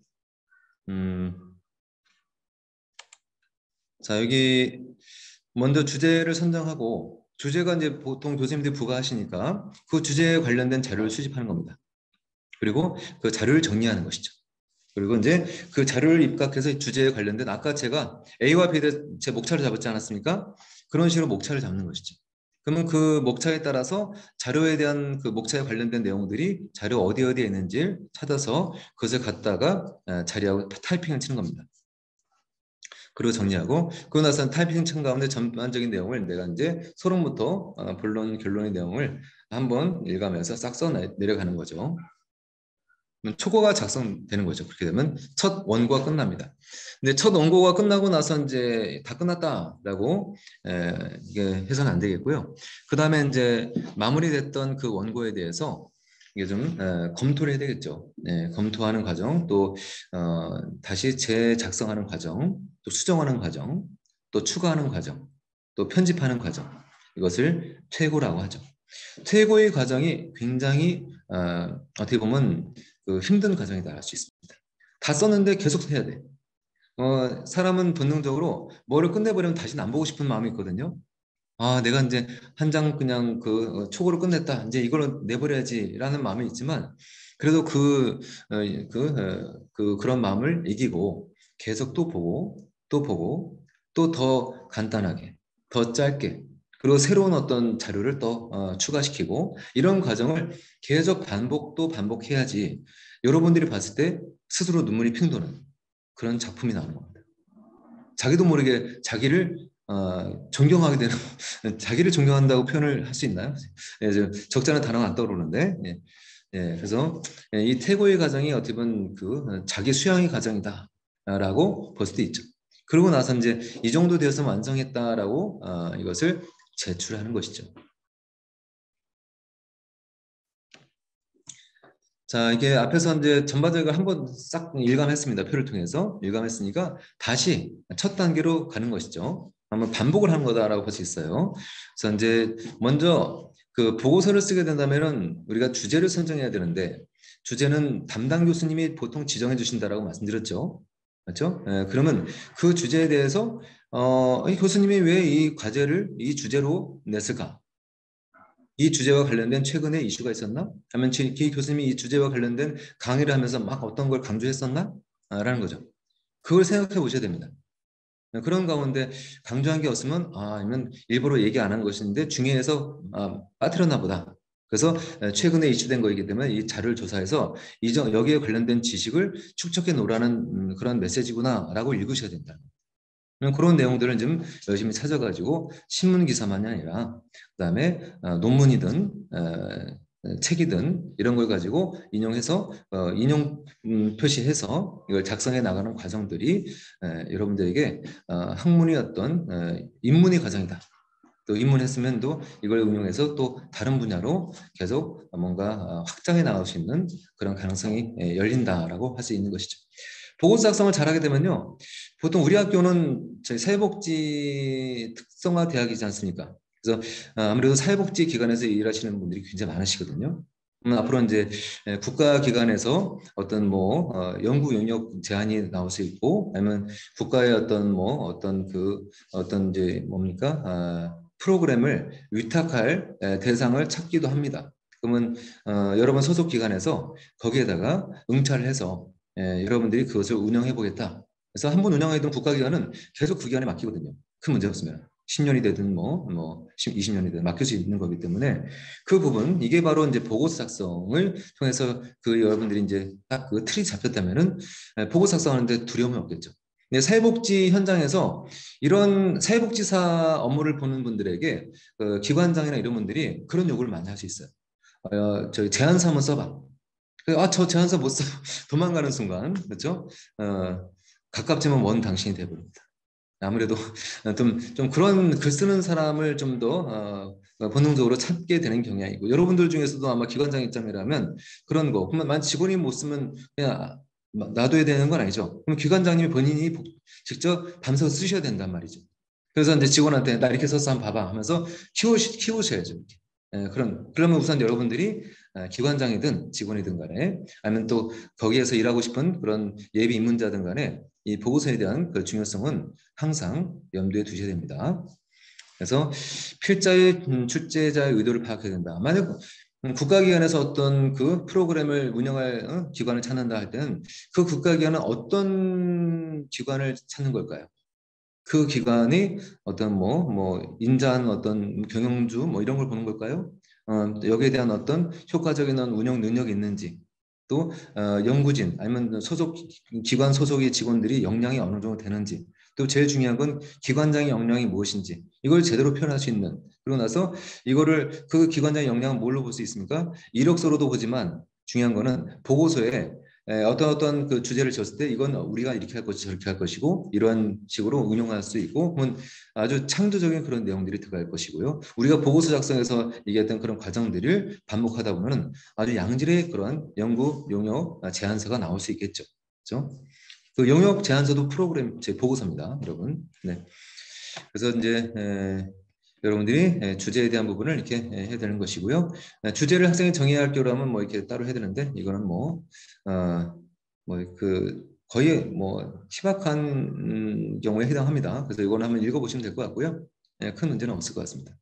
자, 여기 먼저 주제를 선정하고 주제가 이제 보통 교수님들이 부과하시니까 그 주제에 관련된 자료를 수집하는 겁니다. 그리고 그 자료를 정리하는 것이죠. 그리고 이제 그 자료를 입각해서 주제에 관련된 아까 제가 A와 B에 제 목차를 잡았지 않았습니까? 그런 식으로 목차를 잡는 것이죠. 그러면 그 목차에 따라서 자료에 대한 그 목차에 관련된 내용들이 자료 어디에 있는지 찾아서 그것을 갖다가 자리하고 타이핑을 치는 겁니다. 그리고 정리하고 그러고 나서 타이핑 친 가운데 전반적인 내용을 내가 이제 서론부터 본론 결론의 내용을 한번 읽으면서 싹 써 내려가는 거죠. 초고가 작성되는 거죠. 그렇게 되면 첫 원고가 끝납니다. 근데 첫 원고가 끝나고 나서 이제 다 끝났다라고 이게 해서는 안 되겠고요. 그 다음에 이제 마무리됐던 그 원고에 대해서 이게 좀 검토를 해야 되겠죠. 검토하는 과정, 또 다시 재작성하는 과정, 또 수정하는 과정, 또 추가하는 과정, 또 편집하는 과정. 이것을 퇴고라고 하죠. 퇴고의 과정이 굉장히 어떻게 보면 그 힘든 과정이다 할 수 있습니다. 다 썼는데 계속 해야 돼. 사람은 본능적으로 뭐를 끝내버리면 다시는 안 보고 싶은 마음이 있거든요. 내가 이제 한 장 그냥 그 초고를 끝냈다. 이제 이걸 내버려야지라는 마음이 있지만 그래도 그런 마음을 이기고 계속 또 보고 또 보고 또 더 간단하게 더 짧게 그리고 새로운 어떤 자료를 또 추가시키고 이런 과정을 계속 반복 또 반복해야지 여러분들이 봤을 때 스스로 눈물이 핑 도는 그런 작품이 나오는 겁니다. 자기도 모르게 자기를 존경하게 되는 자기를 존경한다고 표현을 할 수 있나요? 적절한 단어가 안 떠오르는데 그래서 이 태고의 과정이 어떻게 보면 그 자기 수양의 과정이다라고 볼 수도 있죠. 그러고 나서 이제 이 정도 되어서 완성했다라고 이것을 제출하는 것이죠. 자, 이게 앞에서 이제 전반적으로 한번 싹 일감했습니다. 표를 통해서 일감했으니까 다시 첫 단계로 가는 것이죠. 한번 반복을 하는 거다라고 볼 수 있어요. 그래서 이제 먼저 그 보고서를 쓰게 된다면은 우리가 주제를 선정해야 되는데 주제는 담당 교수님이 보통 지정해 주신다라고 말씀드렸죠. 맞죠? 그러면 그 주제에 대해서 이 교수님이 왜 이 과제를 이 주제로 냈을까? 이 주제와 관련된 최근에 이슈가 있었나? 하면 기 교수님이 이 주제와 관련된 강의를 하면서 막 어떤 걸 강조했었나? 라는 거죠. 그걸 생각해 보셔야 됩니다. 그런 가운데 강조한 게 없으면 아니면 일부러 얘기 안 한 것인데 중요해서 빠뜨렸나 보다. 그래서 최근에 이슈된 거이기 때문에 이 자료를 조사해서 여기에 관련된 지식을 축적해 놓으라는 그런 메시지구나라고 읽으셔야 된다. 그런 내용들을 좀 열심히 찾아가지고 신문 기사만이 아니라 그다음에 논문이든 책이든 이런 걸 가지고 인용해서 인용 표시해서 이걸 작성해 나가는 과정들이 여러분들에게 학문의 어떤 입문의 과정이다. 또 입문했으면 또 이걸 응용해서 또 다른 분야로 계속 뭔가 확장해 나갈 수 있는 그런 가능성이 열린다라고 할 수 있는 것이죠. 보고서 작성을 잘하게 되면요. 보통 우리 학교는 저희 사회복지 특성화 대학이지 않습니까? 그래서 아무래도 사회복지 기관에서 일하시는 분들이 굉장히 많으시거든요. 앞으로 이제 국가기관에서 어떤 뭐 연구 용역 제한이 나올 수 있고, 아니면 국가의 어떤 뭐 어떤 이제 뭡니까 프로그램을 위탁할 대상을 찾기도 합니다. 그러면 여러분 소속 기관에서 거기에다가 응찰을 해서 여러분들이 그것을 운영해 보겠다. 그래서 한 번 운영해둔 국가기관은 계속 그 기관에 맡기거든요. 큰 문제 없으면. 10년이 되든 20년이 되든 맡길 수 있는 거기 때문에 그 부분, 이게 바로 이제 보고서 작성을 통해서 그 여러분들이 이제 딱 그 틀이 잡혔다면은 보고서 작성하는데 두려움이 없겠죠. 근데 사회복지 현장에서 이런 사회복지사 업무를 보는 분들에게 기관장이나 이런 분들이 그런 요구를 많이 할 수 있어요. 저희 제안서 한번 써봐. 저 제안서 못 써. 도망가는 순간, 그렇죠? 가깝지만 먼 당신이 되어버립니다. 아무래도 좀 그런 글 쓰는 사람을 좀 더 본능적으로 찾게 되는 경향이고, 여러분들 중에서도 아마 기관장 입장이라면 그런 거, 그러면 만 직원이 못 쓰면 그냥 놔둬야 되는 건 아니죠. 그럼 기관장님이 본인이 직접 밤새 쓰셔야 된단 말이죠. 그래서 이제 직원한테 나 이렇게 썼어 한번 봐봐 하면서 키우셔야죠. 이렇게. 그러면 우선 여러분들이 기관장이든 직원이든 간에 아니면 또 거기에서 일하고 싶은 그런 예비 입문자든 간에 이 보고서에 대한 그 중요성은 항상 염두에 두셔야 됩니다. 그래서 필자의 출제자의 의도를 파악해야 된다. 만약 국가기관에서 어떤 그 프로그램을 운영할 기관을 찾는다 할 때는 그 국가기관은 어떤 기관을 찾는 걸까요? 그 기관이 어떤 인자한 어떤 경영주 이런 걸 보는 걸까요? 여기에 대한 어떤 효과적인 운영 능력이 있는지, 또 연구진 아니면 기관 소속의 직원들이 역량이 어느 정도 되는지, 또 제일 중요한 건 기관장의 역량이 무엇인지 이걸 제대로 표현할 수 있는, 그러고 나서 이거를 그 기관장의 역량은 뭘로 볼 수 있습니까? 이력서로도 보지만 중요한 거는 보고서에 어떤 그 주제를 줬을 때 이건 우리가 이렇게 할 것이 저렇게 할 것이고 이런 식으로 운용할 수 있고, 그러면 아주 창조적인 그런 내용들이 들어갈 것이고요. 우리가 보고서 작성에서 얘기했던 그런 과정들을 반복하다 보면 아주 양질의 그런 연구 용역 제안서가 나올 수 있겠죠. 그렇죠? 그 용역 제안서도 프로그램 제 보고서입니다, 여러분. 네. 그래서 이제 여러분들이 주제에 대한 부분을 이렇게 해야 되는 것이고요. 주제를 학생이 정해야 할 경우라면 이렇게 따로 해야 되는데, 이거는 거의 희박한 경우에 해당합니다. 그래서 이거는 한번 읽어보시면 될 것 같고요. 큰 문제는 없을 것 같습니다.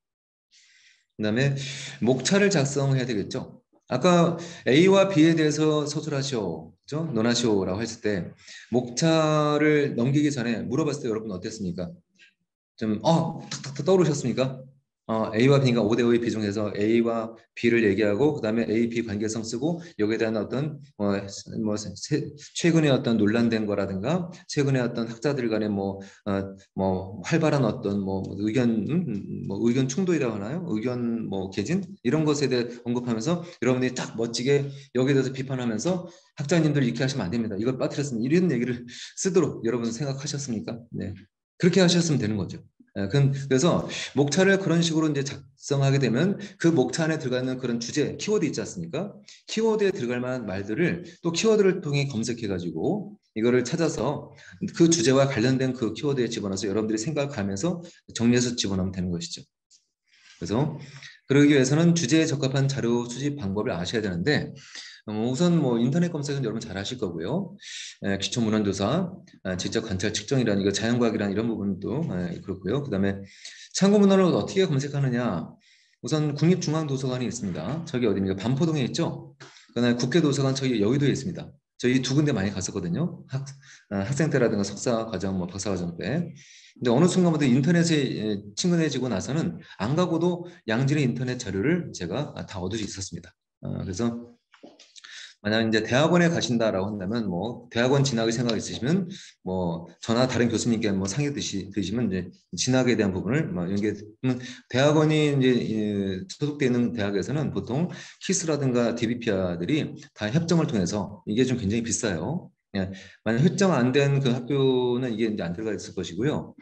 그다음에 목차를 작성해야 되겠죠. 아까 A와 B에 대해서 서술하시오, 그죠? 논하시오라고 했을 때 목차를 넘기기 전에 물어봤을 때 여러분 어땠습니까? 탁탁탁 떠오르셨습니까? A와 B가 5대 5의 비중에서 A와 B를 얘기하고 그다음에 A, B 관계성 쓰고 여기에 대한 어떤 최근에 어떤 논란된 거라든가 최근에 어떤 학자들 간의 활발한 어떤 의견 충돌이라고 하나요? 의견 개진 이런 것에 대해 언급하면서 여러분들이 딱 멋지게 여기에 대해서 비판하면서 학자님들 이렇게 하시면 안 됩니다. 이걸 빠뜨렸으면 이런 얘기를 쓰도록 여러분 생각하셨습니까? 네. 그렇게 하셨으면 되는 거죠. 그래서 목차를 그런 식으로 이제 작성하게 되면 그 목차 안에 들어가는 그런 주제, 키워드 있지 않습니까? 키워드에 들어갈 만한 말들을 또 키워드를 통해 검색해가지고 이거를 찾아서 그 주제와 관련된 그 키워드에 집어넣어서 여러분들이 생각을 하면서 정리해서 집어넣으면 되는 것이죠. 그래서 그러기 위해서는 주제에 적합한 자료 수집 방법을 아셔야 되는데 우선 뭐 인터넷 검색은 여러분 잘 하실 거고요. 기초 문헌 조사, 직접 관찰 측정이라는 이거 자연과학이라는 이런 부분도 그렇고요. 그다음에 참고 문헌을 어떻게 검색하느냐? 우선 국립중앙도서관이 있습니다. 저기 어디입니까? 반포동에 있죠. 그다음에 국회도서관 저기 여의도에 있습니다. 저희 두 군데 많이 갔었거든요. 학생 때라든가 석사 과정, 뭐 박사 과정 때. 근데 어느 순간부터 인터넷에 친근해지고 나서는 안 가고도 양질의 인터넷 자료를 제가 다 얻을 수 있었습니다. 그래서 만약 이제 대학원에 가신다라고 한다면 뭐 대학원 진학의 생각이 있으시면 뭐 저나 다른 교수님께 뭐 상의 드시면 이제 진학에 대한 부분을 뭐 연계 대학원이 이제 소속되어 있는 대학에서는 보통 키스라든가 DBPR들이 다 협정을 통해서 이게 좀 굉장히 비싸요. 예, 만약 협정 안 된 그 학교는 이게 이제 안 들어가 있을 것이고요.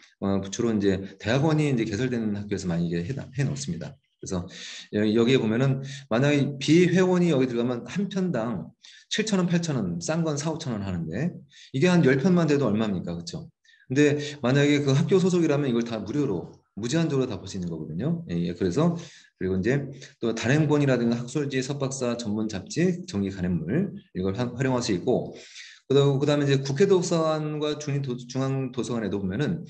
주로 이제 대학원이 이제 개설되는 학교에서 많이 이게 해 놓습니다. 그래서 여기에 보면은 만약에 비회원이 여기 들어가면 한 편당 7,000원, 8,000원, 싼 건 4, 5,000원 하는데 이게 한 10편만 돼도 얼마입니까? 그렇죠? 근데 만약에 그 학교 소속이라면 이걸 다 무료로 무제한적으로 다 볼 수 있는 거거든요. 그래서 그리고 이제 또 단행본이라든가 학술지, 석박사 전문 잡지, 정기 간행물 이걸 활용할 수 있고 그다음에 이제 국회 도서관과 중앙 도서관에도 보면은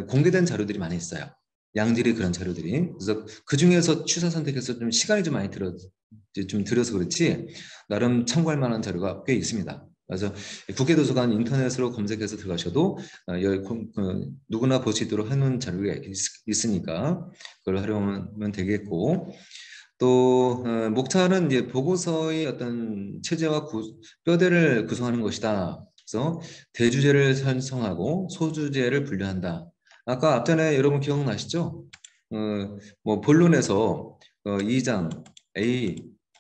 공개된 자료들이 많이 있어요. 양질의 그런 자료들이. 그래서 그 중에서 취사 선택해서 좀 시간이 좀 많이 들어서 그렇지 나름 참고할 만한 자료가 꽤 있습니다. 그래서 국회 도서관 인터넷으로 검색해서 들어가셔도 누구나 볼 수 있도록 해놓은 자료가 있으니까 그걸 활용하면 되겠고 또 목차는 이제 보고서의 어떤 체제와 뼈대를 구성하는 것이다. 그래서 대주제를 편성하고 소주제를 분류한다. 아까 앞전에 여러분 기억나시죠? 뭐 본론에서 2장 A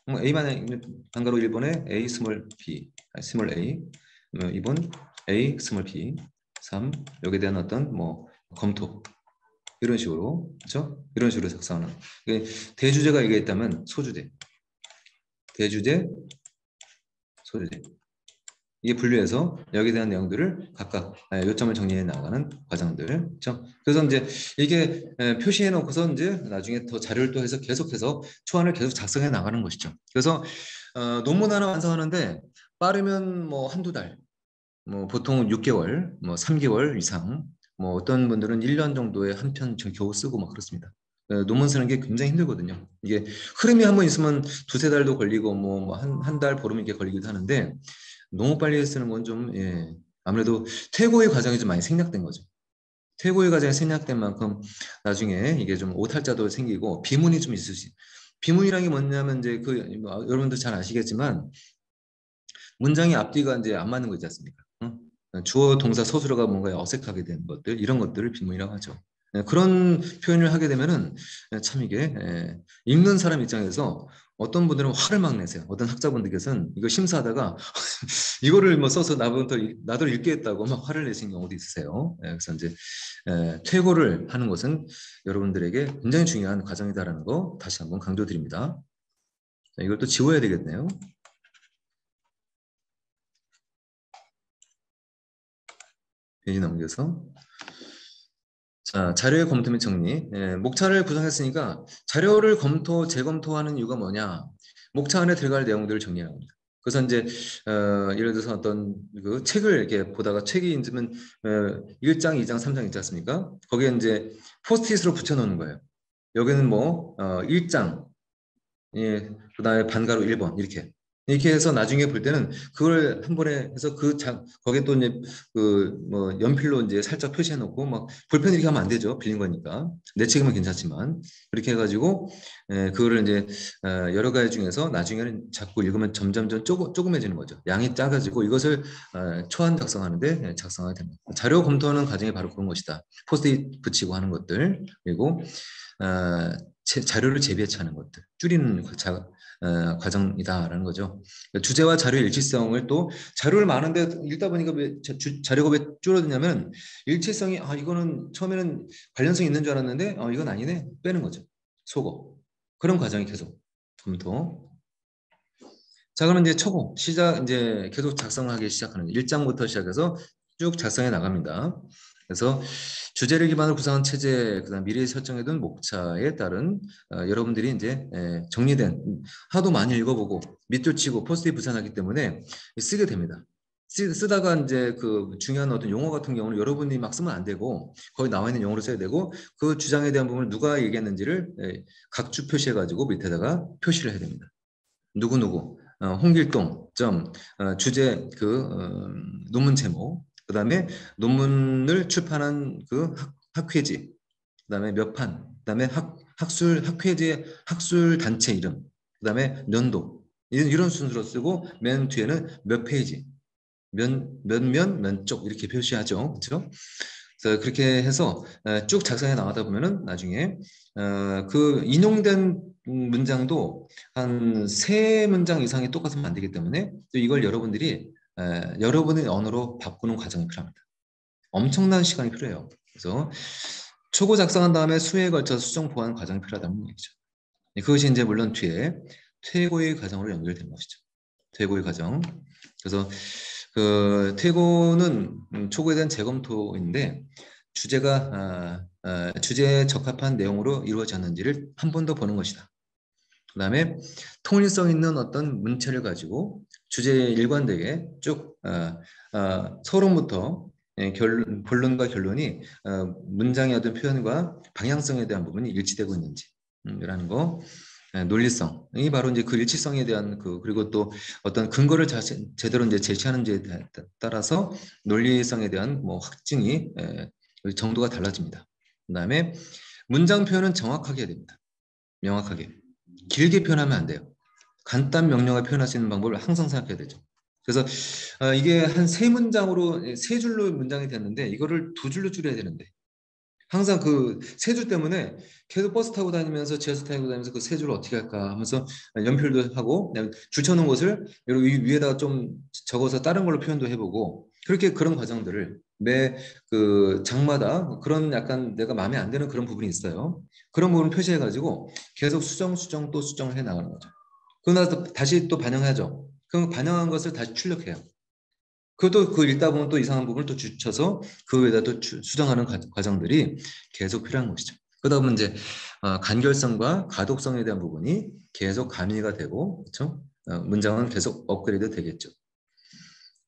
A만 한가로 1번에 A 스몰 B 스몰 A 2번 A 스몰 B 3 여기에 대한 어떤 뭐 검토 이런 식으로 그렇죠? 이런 식으로 작성하는 대주제가 이게 있다면 소주제 대주제 소주제 이게 분류해서 여기에 대한 내용들을 각각 요점을 정리해 나가는 과정들 그렇죠? 그래서 이제 이게 표시해 놓고서 이제 나중에 더 자료를 또 해서 계속해서 초안을 계속 작성해 나가는 것이죠. 그래서 논문 하나 완성하는데 빠르면 뭐 한두 달 뭐 보통 6개월, 뭐 3개월 이상, 뭐 어떤 분들은 1년 정도에 한 편 겨우 쓰고 막 그렇습니다. 논문 쓰는 게 굉장히 힘들거든요. 이게 흐름이 한번 있으면 두세 달도 걸리고 뭐 한 달 보름 이렇게 걸리기도 하는데 너무 빨리 쓰는 건 좀 아무래도 퇴고의 과정이 좀 많이 생략된 거죠. 퇴고의 과정이 생략된 만큼 나중에 이게 좀 오탈자도 생기고 비문이 좀 있을 수 비문이란 게 뭐냐면 이제 여러분들 잘 아시겠지만 문장의 앞뒤가 이제 안 맞는 거 있지 않습니까? 주어, 동사, 서술어가 뭔가 어색하게 되는 것들 이런 것들을 비문이라고 하죠. 그런 표현을 하게 되면은 참 이게 읽는 사람 입장에서 어떤 분들은 화를 막 내세요. 어떤 학자분들께서는 이거 심사하다가 이거를 뭐 써서 나도 읽겠다고 막 화를 내신 경우도 있으세요. 그래서 이제 퇴고를 하는 것은 여러분들에게 굉장히 중요한 과정이다라는 거 다시 한번 강조드립니다. 이걸 또 지워야 되겠네요. 페이지 넘겨서 자, 자료의 검토 및 정리. 목차를 구성했으니까 자료를 재검토하는 이유가 뭐냐? 목차 안에 들어갈 내용들을 정리하는 겁니다. 그래서 이제 예를 들어서 어떤 그 책을 이렇게 보다가 책이 있으면 1장, 2장, 3장 있지 않습니까? 거기에 이제 포스트잇으로 붙여놓는 거예요. 여기는 뭐 1장, 그다음에 반가로 1번 이렇게 해서 나중에 볼 때는 그걸 한 번에 해서 거기에 또 이제 그 뭐 연필로 이제 살짝 표시해 놓고 막 볼펜 이렇게 하면 안 되죠. 빌린 거니까. 내 책이면 괜찮지만 그렇게 해가지고 그거를 이제 여러 가지 중에서 나중에는 자꾸 읽으면 점점점 조금해지는 거죠. 양이 작아지고 이것을 초안 작성하는데 작성하게 됩니다. 자료 검토하는 과정이 바로 그런 것이다. 포스트잇 붙이고 하는 것들 그리고 자료를 재배치하는 것들, 줄이는 과정이다라는 거죠. 주제와 자료의 일치성을 또 자료를 많은데 읽다 보니까 왜 자료가 왜 줄어드냐면 일치성이 이거는 처음에는 관련성이 있는 줄 알았는데 이건 아니네 빼는 거죠. 속어 그런 과정이 계속 더. 자, 그러면 이제 초고 시작 이제 계속 작성하기 시작하는 1장부터 시작해서 쭉 작성해 나갑니다. 그래서 주제를 기반으로 구성한 체제, 그다음 미래에 설정해둔 목차에 따른 여러분들이 이제 정리된 하도 많이 읽어보고 밑줄 치고 포스트잇 붙여놨기 때문에 쓰게 됩니다. 쓰다가 이제 그 중요한 어떤 용어 같은 경우는 여러분이 막 쓰면 안 되고 거기 나와 있는 용어로 써야 되고 그 주장에 대한 부분을 누가 얘기했는지를 각주 표시해가지고 밑에다가 표시를 해야 됩니다. 누구누구 홍길동 주제 논문 제목 그다음에 논문을 출판한 그 학회지 그다음에 몇 판 그다음에 학술 학회지 학술 단체 이름 그다음에 연도 이런 순서로 쓰고 맨 뒤에는 몇 페이지 몇 쪽 이렇게 표시하죠. 그렇죠? 그래서 그렇게 해서 쭉 작성해 나가다 보면은 나중에 그 인용된 문장도 한 3문장 이상이 똑같으면 안 되기 때문에 또 이걸 여러분들이 여러분의 언어로 바꾸는 과정이 필요합니다. 엄청난 시간이 필요해요. 그래서 초고 작성한 다음에 수회에 걸쳐 수정 보완 과정이 필요하다는 얘기죠. 그것이 이제 물론 뒤에 퇴고의 과정으로 연결된 것이죠. 퇴고의 과정. 그래서 그 퇴고는 초고에 대한 재검토인데 주제에 적합한 내용으로 이루어졌는지를 한 번 더 보는 것이다. 그 다음에 통일성 있는 어떤 문체를 가지고 주제에 일관되게 쭉 서론부터 본론과 결론이 문장의 어떤 표현과 방향성에 대한 부분이 일치되고 있는지 라는 거. 논리성이 바로 이제 그 일치성에 대한 그리고 또 어떤 근거를 제대로 이제 제시하는지에 따라서 논리성에 대한 뭐 확증이 정도가 달라집니다. 그다음에 문장 표현은 정확하게 해야 됩니다. 명확하게 길게 표현하면 안 돼요. 간단 명료하게 표현할 수 있는 방법을 항상 생각해야 되죠. 그래서 이게 한 3문장으로 3줄로 문장이 됐는데 이거를 2줄로 줄여야 되는데 항상 그 3줄 때문에 계속 버스 타고 다니면서 지하철 타고 다니면서 그 3줄을 어떻게 할까 하면서 연필도 하고 줄 쳐놓은 것을 위에다가 좀 적어서 다른 걸로 표현도 해보고 그렇게 그런 과정들을 매 그 장마다 그런 약간 내가 마음에 안 드는 그런 부분이 있어요. 그런 부분을 표시해가지고 계속 수정 또 수정을 해 나가는 거죠. 그러고 나서 다시 또 반영하죠. 그럼 반영한 것을 다시 출력해요. 그것도 그 읽다 보면 또 이상한 부분을 또 주쳐서 그 외에다 또 수정하는 과정들이 계속 필요한 것이죠. 그러다 보면 이제 간결성과 가독성에 대한 부분이 계속 가미가 되고, 그렇죠? 문장은 계속 업그레이드 되겠죠.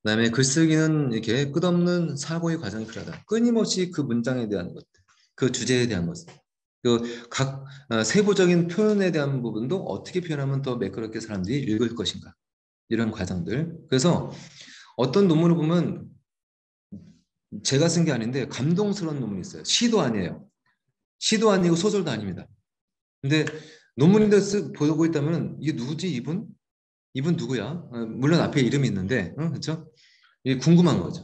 그다음에 글쓰기는 이렇게 끝없는 사고의 과정이 필요하다. 끊임없이 그 문장에 대한 것, 그 주제에 대한 것, 그각 세부적인 표현에 대한 부분도 어떻게 표현하면 더 매끄럽게 사람들이 읽을 것인가 이런 과정들. 그래서 어떤 논문을 보면 제가 쓴 게 아닌데 감동스러운 논문이 있어요. 시도 아니에요. 시도 아니고 소설도 아닙니다. 근데 논문인데 보고 있다면 이게 누구지 이분? 이분 누구야? 물론 앞에 이름이 있는데 그렇죠? 이게 궁금한 거죠.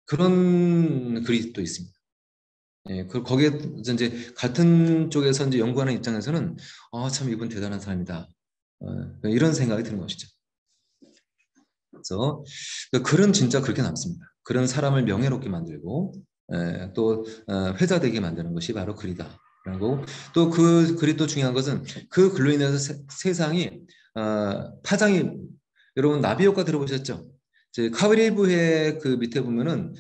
그런 글이 또 있습니다. 예, 거기에 이제 같은 쪽에서 이제 연구하는 입장에서는 참 이분 대단한 사람이다. 이런 생각이 드는 것이죠. 그래서 글은 진짜 그렇게 남습니다. 글은 사람을 명예롭게 만들고 또 회자되게 만드는 것이 바로 글이다. 라고 또 그 글이 또 중요한 것은 그 글로 인해서 세상이 파장이 여러분 나비 효과 들어보셨죠? 카리브해 그 밑에 보면은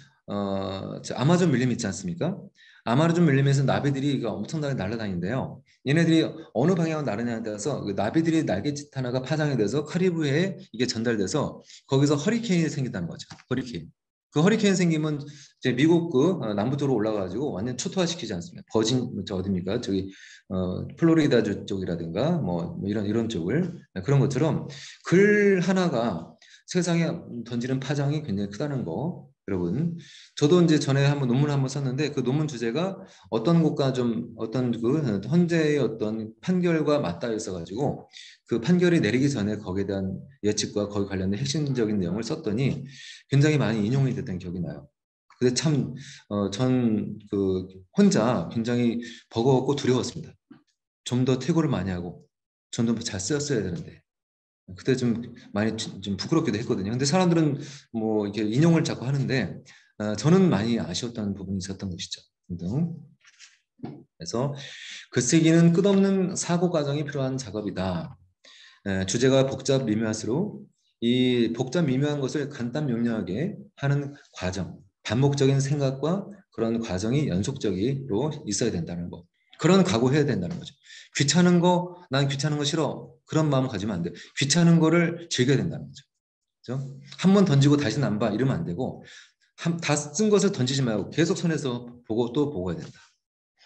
아마존 밀림 있지 않습니까? 아마존 밀림에서 나비들이 엄청나게 날아다니는데요. 얘네들이 어느 방향으로 나르냐에 따라서 그 나비들이 날갯짓 하나가 파장이 돼서 카리브해에 이게 전달돼서 거기서 허리케인이 생긴다는 거죠. 허리케인. 그 허리케인 생기면 이제 미국 남부 쪽으로 올라가가지고 완전 초토화시키지 않습니까? 버진 어디입니까? 저기 플로리다주 쪽이라든가 뭐 이런 쪽을 그런 것처럼 글 하나가 세상에 던지는 파장이 굉장히 크다는 거. 여러분, 저도 이제 전에 한번 논문을 한번 썼는데 그 논문 주제가 어떤 것과 좀 어떤 그 헌재의 어떤 판결과 맞닿아 있어가지고 그 판결이 내리기 전에 거기에 대한 예측과 거기 관련된 핵심적인 내용을 썼더니 굉장히 많이 인용이 됐던 기억이 나요. 근데 참 전 그 혼자 굉장히 버거웠고 두려웠습니다. 좀 더 퇴고를 많이 하고 좀 더 잘 쓰였어야 되는데 그때 좀 많이 좀 부끄럽기도 했거든요. 근데 사람들은 뭐 이렇게 인용을 자꾸 하는데 저는 많이 아쉬웠던 부분이 있었던 것이죠. 등등. 그래서 글쓰기는 끝없는 사고 과정이 필요한 작업이다. 주제가 복잡 미묘할수록 이 복잡 미묘한 것을 간단 명료하게 하는 과정, 반복적인 생각과 그런 과정이 연속적으로 있어야 된다는 거. 그런 각오해야 된다는 거죠. 귀찮은 거, 난 귀찮은 거 싫어. 그런 마음 가지면 안 돼. 귀찮은 거를 즐겨야 된다는 거죠. 그죠? 한 번 던지고 다시는 안 봐. 이러면 안 되고, 다 쓴 것을 던지지 말고 계속 손에서 보고 또 보고 해야 된다.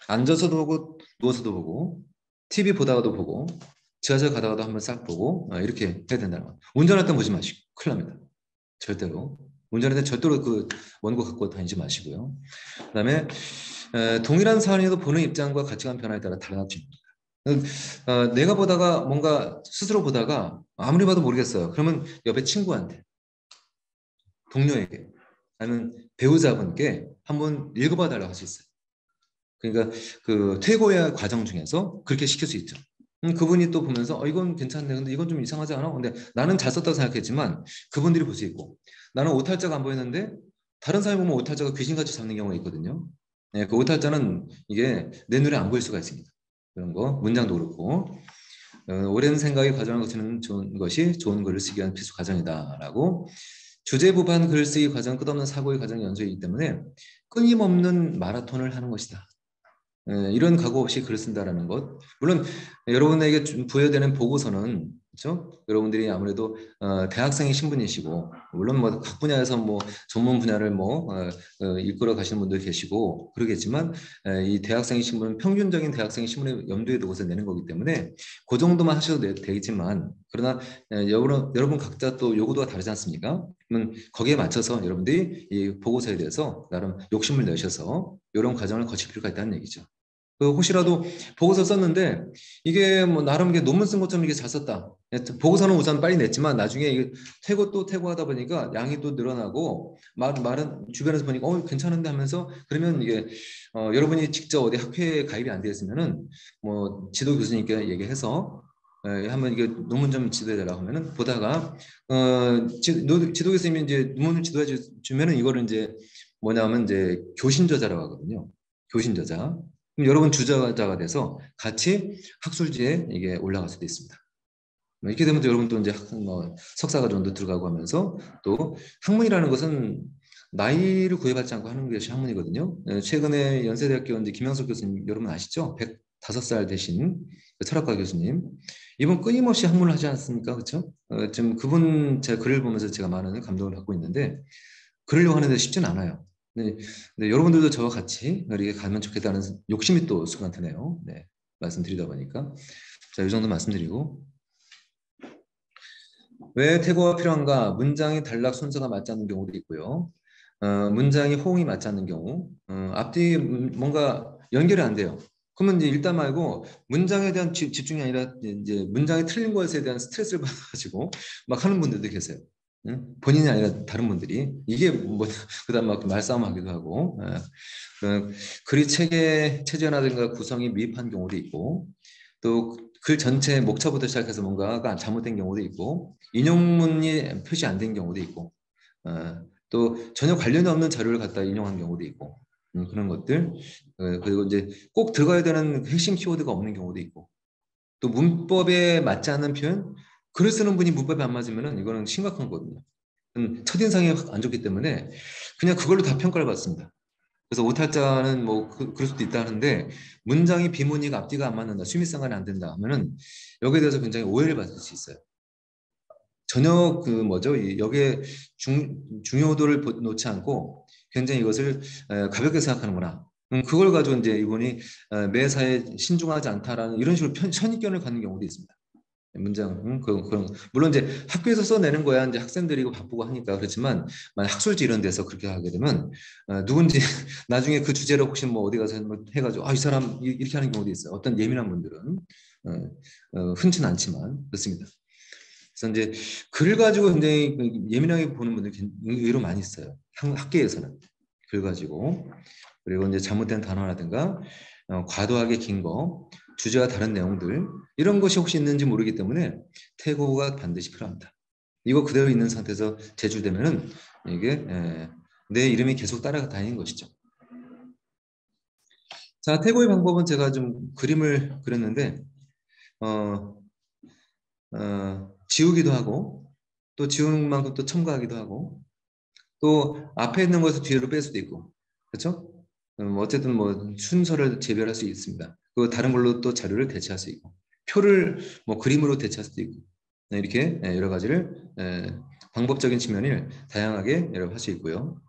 앉아서도 보고, 누워서도 보고, TV 보다가도 보고, 지하철 가다가도 한번 싹 보고, 이렇게 해야 된다는 거예요. 운전할 때 보지 마시고, 큰일 납니다. 절대로. 운전할 때 절대로 그 원고 갖고 다니지 마시고요. 그 다음에, 동일한 사안에도 보는 입장과 가치관 변화에 따라 달라집니다. 내가 보다가 뭔가 스스로 보다가 아무리 봐도 모르겠어요. 그러면 옆에 친구한테, 동료에게, 아니면 배우자분께 한번 읽어봐 달라고 할 수 있어요. 그러니까 그 퇴고의 과정 중에서 그렇게 시킬 수 있죠. 그분이 또 보면서 이건 괜찮네. 근데 이건 좀 이상하지 않아? 근데 나는 잘 썼다고 생각했지만 그분들이 볼 수 있고 나는 오탈자가 안 보이는데 다른 사람이 보면 오탈자가 귀신같이 잡는 경우가 있거든요. 네, 그 오탈자는 이게 내 눈에 안 보일 수가 있습니다. 그런 거 문장도 그렇고 오랜 생각의 과정을 거치는 좋은 것이 좋은 글을 쓰기 위한 필수 과정이다라고 주제부반 글쓰기 과정 끝없는 사고의 과정 연속이기 때문에 끊임없는 마라톤을 하는 것이다. 이런 각오 없이 글을 쓴다라는 것. 물론 여러분에게 부여되는 보고서는 그렇죠? 여러분들이 아무래도 대학생의 신분이시고 물론 뭐 각 분야에서 뭐 전문 분야를 뭐 이끌어 가시는 분들 계시고 그러겠지만 이 대학생의 신분은 평균적인 대학생의 신분을 염두에 두고서 내는 거기 때문에 그 정도만 하셔도 되겠지만 그러나 여러분 각자 또 요구도가 다르지 않습니까? 그러면 거기에 맞춰서 여러분들이 이 보고서에 대해서 나름 욕심을 내셔서 이런 과정을 거칠 필요가 있다는 얘기죠. 혹시라도 보고서 썼는데 이게 뭐 나름 이게 논문 쓴 것처럼 이게 잘 썼다. 보고서는 우선 빨리 냈지만 나중에 이게 퇴고 또 퇴고하다 보니까 양이 또 늘어나고 말은 주변에서 보니까 괜찮은데 하면서 그러면 이게 여러분이 직접 어디 학회에 가입이 안 되어 있으면은 뭐 지도 교수님께 얘기해서 한번 이게 논문 좀 지도해달라고 하면은 보다가 지도 교수님이 이제 논문을 지도해 주면은 이거를 이제 뭐냐면 이제 교신 저자라고 하거든요. 교신 저자. 그럼 여러분 주저자가 돼서 같이 학술지에 이게 올라갈 수도 있습니다. 이렇게 되면 또 여러분 또 이제 석사 과정도 들어가고 하면서 또 학문이라는 것은 나이를 구애받지 않고 하는 것이 학문이거든요. 최근에 연세대학교 이제 김영석 교수님 여러분 아시죠? 105살 되신 그 철학과 교수님. 이분 끊임없이 학문을 하지 않습니까? 그렇죠? 지금 그분 제 글을 보면서 제가 많은 감동을 받고 있는데 그러려고 하는데 쉽지는 않아요. 네, 네, 여러분들도 저와 같이 이렇게 가면 좋겠다는 욕심이 또 순간 드네요. 네, 말씀드리다 보니까. 자, 이 정도 말씀드리고. 왜 태고가 필요한가? 문장이 단락 순서가 맞지 않는 경우도 있고요. 문장이 호응이 맞지 않는 경우. 앞뒤 뭔가 연결이 안 돼요. 그러면 이제 일단 말고 문장에 대한 집중이 아니라 이제 문장이 틀린 것에 대한 스트레스를 받아가지고 막 하는 분들도 계세요. 응? 본인이 아니라 다른 분들이 이게 뭐 그다음 막 말싸움하기도 하고 글이 체제라든가 구성이 미흡한 경우도 있고 또 글 전체 목차부터 시작해서 뭔가가 잘못된 경우도 있고 인용문이 표시 안 된 경우도 있고 또 전혀 관련이 없는 자료를 갖다 인용한 경우도 있고 그런 것들 그리고 이제 꼭 들어가야 되는 핵심 키워드가 없는 경우도 있고 또 문법에 맞지 않는 표현 글을 쓰는 분이 문법에 안 맞으면은 이거는 심각한 거거든요. 첫인상이 안 좋기 때문에 그냥 그걸로 다 평가를 받습니다. 그래서 오탈자는 뭐 그럴 수도 있다 하는데 문장이 비문이가 앞뒤가 안 맞는다, 수미상관이 안 된다 하면은 여기에 대해서 굉장히 오해를 받을 수 있어요. 전혀 그 뭐죠? 여기에 중요도를 놓지 않고 굉장히 이것을 가볍게 생각하는구나. 그걸 가지고 이제 이분이 매사에 신중하지 않다라는 이런 식으로 선입견을 갖는 경우도 있습니다. 문장 그런 물론 이제 학교에서 써내는 거야 이제 학생들이 고 바쁘고 하니까 그렇지만 만약 학술지 이런 데서 그렇게 하게 되면 누군지 나중에 그 주제로 혹시 뭐 어디 가서 뭐 해가지고 이 사람 이렇게 하는 경우도 있어요. 어떤 예민한 분들은 흔치는 않지만 그렇습니다. 그래서 이제 글 가지고 굉장히 예민하게 보는 분들이 의외로 많이 있어요. 학계에서는 글 가지고 그리고 이제 잘못된 단어라든가 과도하게 긴 거, 주제와 다른 내용들 이런 것이 혹시 있는지 모르기 때문에 태고가 반드시 필요합니다. 이거 그대로 있는 상태에서 제출되면은 이게 내 이름이 계속 따라다니는 것이죠. 자, 태고의 방법은 제가 좀 그림을 그렸는데 어, 지우기도 하고 또 지우는 만큼 또 첨가하기도 하고 또 앞에 있는 것을 뒤로 뺄 수도 있고 그렇죠? 어쨌든 뭐 순서를 재별할 수 있습니다. 그 다른 걸로 또 자료를 대체할 수 있고 표를 뭐 그림으로 대체할 수도 있고 이렇게 여러 가지를 방법적인 측면을 다양하게 여러 할 수 있고요.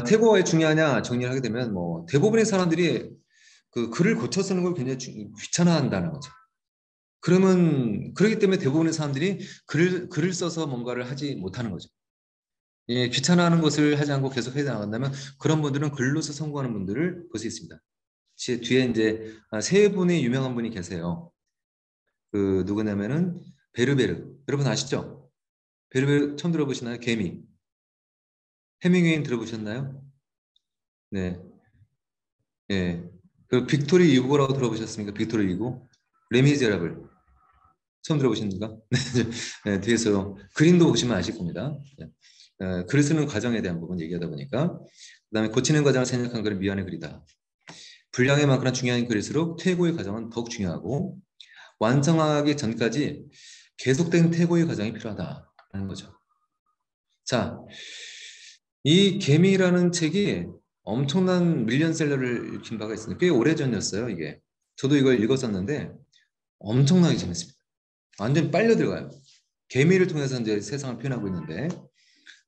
태고가 왜 중요하냐 정리를 하게 되면 뭐 대부분의 사람들이 그 글을 고쳐 쓰는 걸 굉장히 귀찮아한다는 거죠. 그러면 그렇기 때문에 대부분의 사람들이 글을 써서 뭔가를 하지 못하는 거죠. 예, 귀찮아하는 것을 하지 않고 계속 해 나간다면 그런 분들은 글로서 성공하는 분들을 볼 수 있습니다. 제 뒤에 이제 세 분의 유명한 분이 계세요. 그 누구냐면은 베르베르. 여러분 아시죠? 베르베르 처음 들어보시나요? 개미. 해밍웨이 들어보셨나요? 네. 예. 그 빅토리 유고라고 들어보셨습니까? 빅토리 유고. 레미제라블. 처음 들어보십니까? 네, 뒤에서 그림도 보시면 아실 겁니다. 네. 글을 쓰는 과정에 대한 부분 얘기하다 보니까 그다음에 고치는 과정을 생략한 글은 미완의 글이다. 분량에 많거나 중요한 글일수록 퇴고의 과정은 더욱 중요하고 완성하기 전까지 계속된 퇴고의 과정이 필요하다는 거죠. 자, 이 개미라는 책이 엄청난 밀리언셀러를 일으킨 바가 있습니다. 꽤 오래전이었어요, 이게. 저도 이걸 읽었었는데 엄청나게 재밌습니다. 완전 빨려 들어가요. 개미를 통해서 이제 세상을 표현하고 있는데,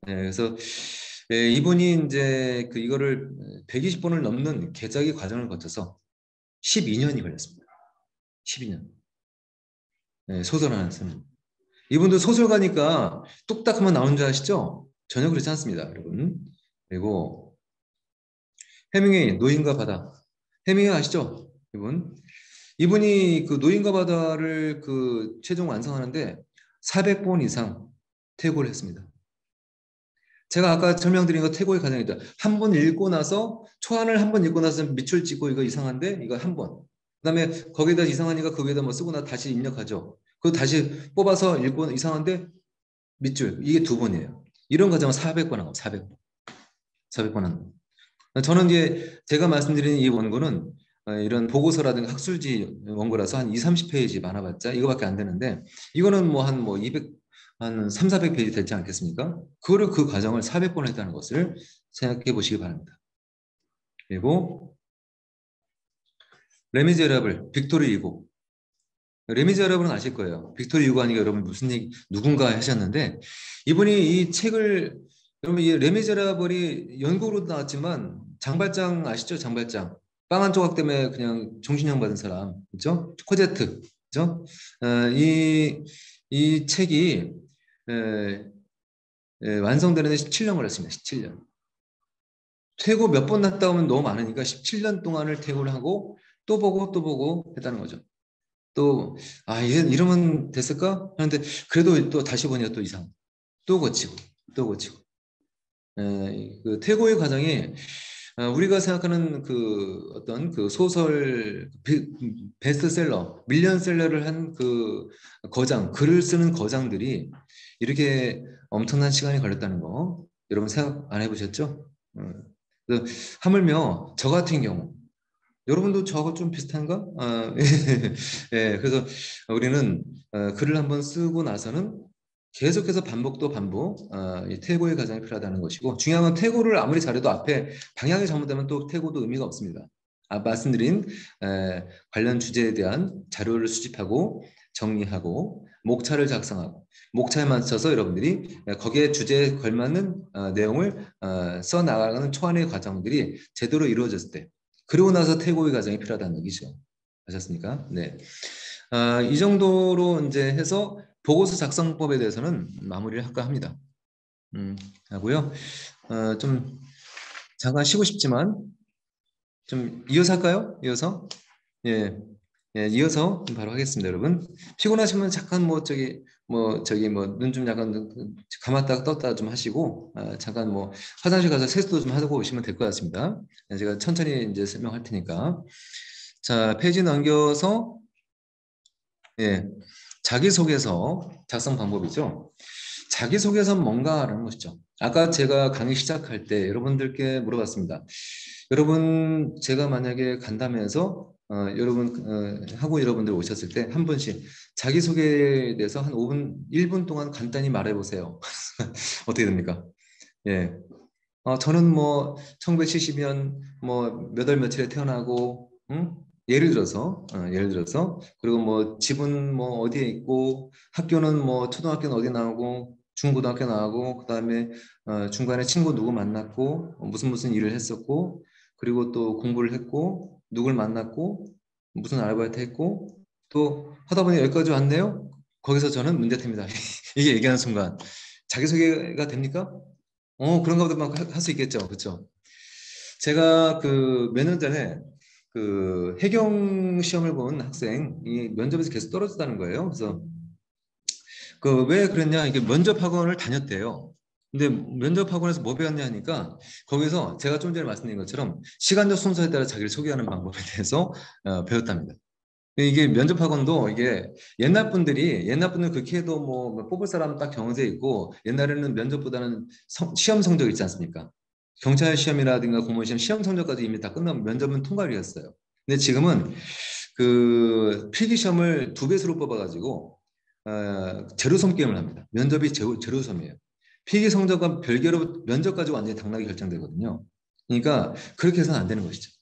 그래서 이분이 이제 그 이거를 120번을 넘는 개작의 과정을 거쳐서 12년이 걸렸습니다. 12년. 소설 하나 쓰는. 이분도 소설가니까 뚝딱 하면 나오는 줄 아시죠? 전혀 그렇지 않습니다, 여러분. 그리고 해밍웨이 노인과 바다. 해밍웨이 아시죠? 이분이 그 노인과 바다를 그 최종 완성하는데 400번 이상 퇴고를 했습니다. 제가 아까 설명드린 거 퇴고의 과정이죠. 한 번 읽고 나서 초안을 한 번 읽고 나서 밑줄 찍고 이거 이상한데 이거 한 번. 그다음에 거기다 이상하니까 그 위에다 뭐 쓰고 나 다시 입력하죠. 그거 다시 뽑아서 읽고 이상한데 밑줄 이게 두 번이에요. 이런 과정은 400번 하고 400번. 400번 하는 거. 저는 이제 제가 말씀드린 이 원고는 이런 보고서라든가 학술지 원고라서 한 2, 30페이지 많아봤자 이거밖에 안 되는데 이거는 뭐 한 뭐 200, 한 3, 400페이지 되지 않겠습니까? 그거를 그 과정을 400번 했다는 것을 생각해 보시기 바랍니다. 그리고 레미제라블, 빅토르 유고. 레미제라블은 아실 거예요. 빅토르 유고 하니까 여러분 무슨 얘기 누군가 하셨는데 이분이 이 책을 여러분 이 레미제라블이 연극으로도 나왔지만 장발장 아시죠? 장발장. 빵 한 조각 때문에 그냥 정신형 받은 사람, 그죠? 코제트, 그죠? 이 책이 완성되는 데 17년 걸렸습니다. 17년. 퇴고 몇 번 났다 오면 너무 많으니까 17년 동안을 퇴고를 하고 또 보고 또 보고 했다는 거죠. 또, 이러면 됐을까? 하는데 그래도 또 다시 보니까 또 이상. 또 고치고, 또 고치고. 그 퇴고의 과정이 우리가 생각하는 그 어떤 그 소설 베스트셀러, 밀리언셀러를 한 그 거장, 글을 쓰는 거장들이 이렇게 엄청난 시간이 걸렸다는 거 여러분 생각 안 해보셨죠? 하물며 저 같은 경우 여러분도 저하고 좀 비슷한가? 예, 그래서 우리는 글을 한번 쓰고 나서는 계속해서 반복 또 반복 이 퇴고의 과정이 필요하다는 것이고 중요한 건 퇴고를 아무리 잘해도 앞에 방향이 잘못되면 또 퇴고도 의미가 없습니다. 말씀드린 관련 주제에 대한 자료를 수집하고 정리하고 목차를 작성하고 목차에 맞춰서 여러분들이 거기에 주제에 걸맞는 내용을 써 나가는 초안의 과정들이 제대로 이루어졌을 때 그러고 나서 퇴고의 과정이 필요하다는 얘기죠. 아셨습니까? 네. 이 정도로 이제 해서 보고서 작성법에 대해서는 마무리를 할까 합니다. 하고요. 좀 잠깐 쉬고 싶지만 좀 이어서 할까요? 이어서? 예. 예, 이어서 바로 하겠습니다, 여러분. 피곤하시면 잠깐 눈 좀 약간 감았다가 떴다 좀 하시고 잠깐 뭐 화장실 가서 세수도 좀 하고 오시면 될 것 같습니다. 제가 천천히 이제 설명할 테니까. 자, 페이지 넘겨서 예, 자기소개서 작성 방법이죠. 자기소개서는 뭔가라는 것이죠. 아까 제가 강의 시작할 때 여러분들께 물어봤습니다. 여러분, 제가 만약에 간담회에서 여러분 하고 여러분들 오셨을 때 한 분씩 자기소개에 대해서 한 5분, 1분 동안 간단히 말해보세요. 어떻게 됩니까? 예. 저는 뭐 1970년 뭐 몇 월 며칠에 태어나고, 응? 예를 들어서 그리고 뭐 집은 뭐 어디에 있고 학교는 뭐 초등학교는 어디 나오고 중고등학교 나오고 그다음에 중간에 친구 누구 만났고 무슨 일을 했었고 그리고 또 공부를 했고 누굴 만났고 무슨 아르바이트 했고 또 하다 보니 여기까지 왔네요. 거기서 저는 문제됩니다. 이게 얘기하는 순간 자기소개가 됩니까? 그런 것도 막 할 수 있겠죠. 그렇죠. 제가 그 몇 년 전에 그 해경 시험을 본 학생이 면접에서 계속 떨어졌다는 거예요. 그래서 그 왜 그랬냐 이게 면접 학원을 다녔대요. 근데 면접 학원에서 뭐 배웠냐 하니까 거기서 제가 좀 전에 말씀드린 것처럼 시간적 순서에 따라 자기를 소개하는 방법에 대해서 배웠답니다. 이게 면접 학원도 이게 옛날 분들 그렇게 해도 뭐 뽑을 사람 딱 정해져 있고 옛날에는 면접보다는 시험 성적 있지 않습니까? 경찰 시험이라든가 공무원 시험 시험 성적까지 이미 다 끝나면 면접은 통과이었어요. 근데 지금은 그 필기 시험을 2배수로 뽑아가지고 제로섬 게임을 합니다. 면접이 제로섬이에요. 필기 성적과 별개로 면접까지 완전히 당락이 결정되거든요. 그러니까 그렇게 해서는 안 되는 것이죠.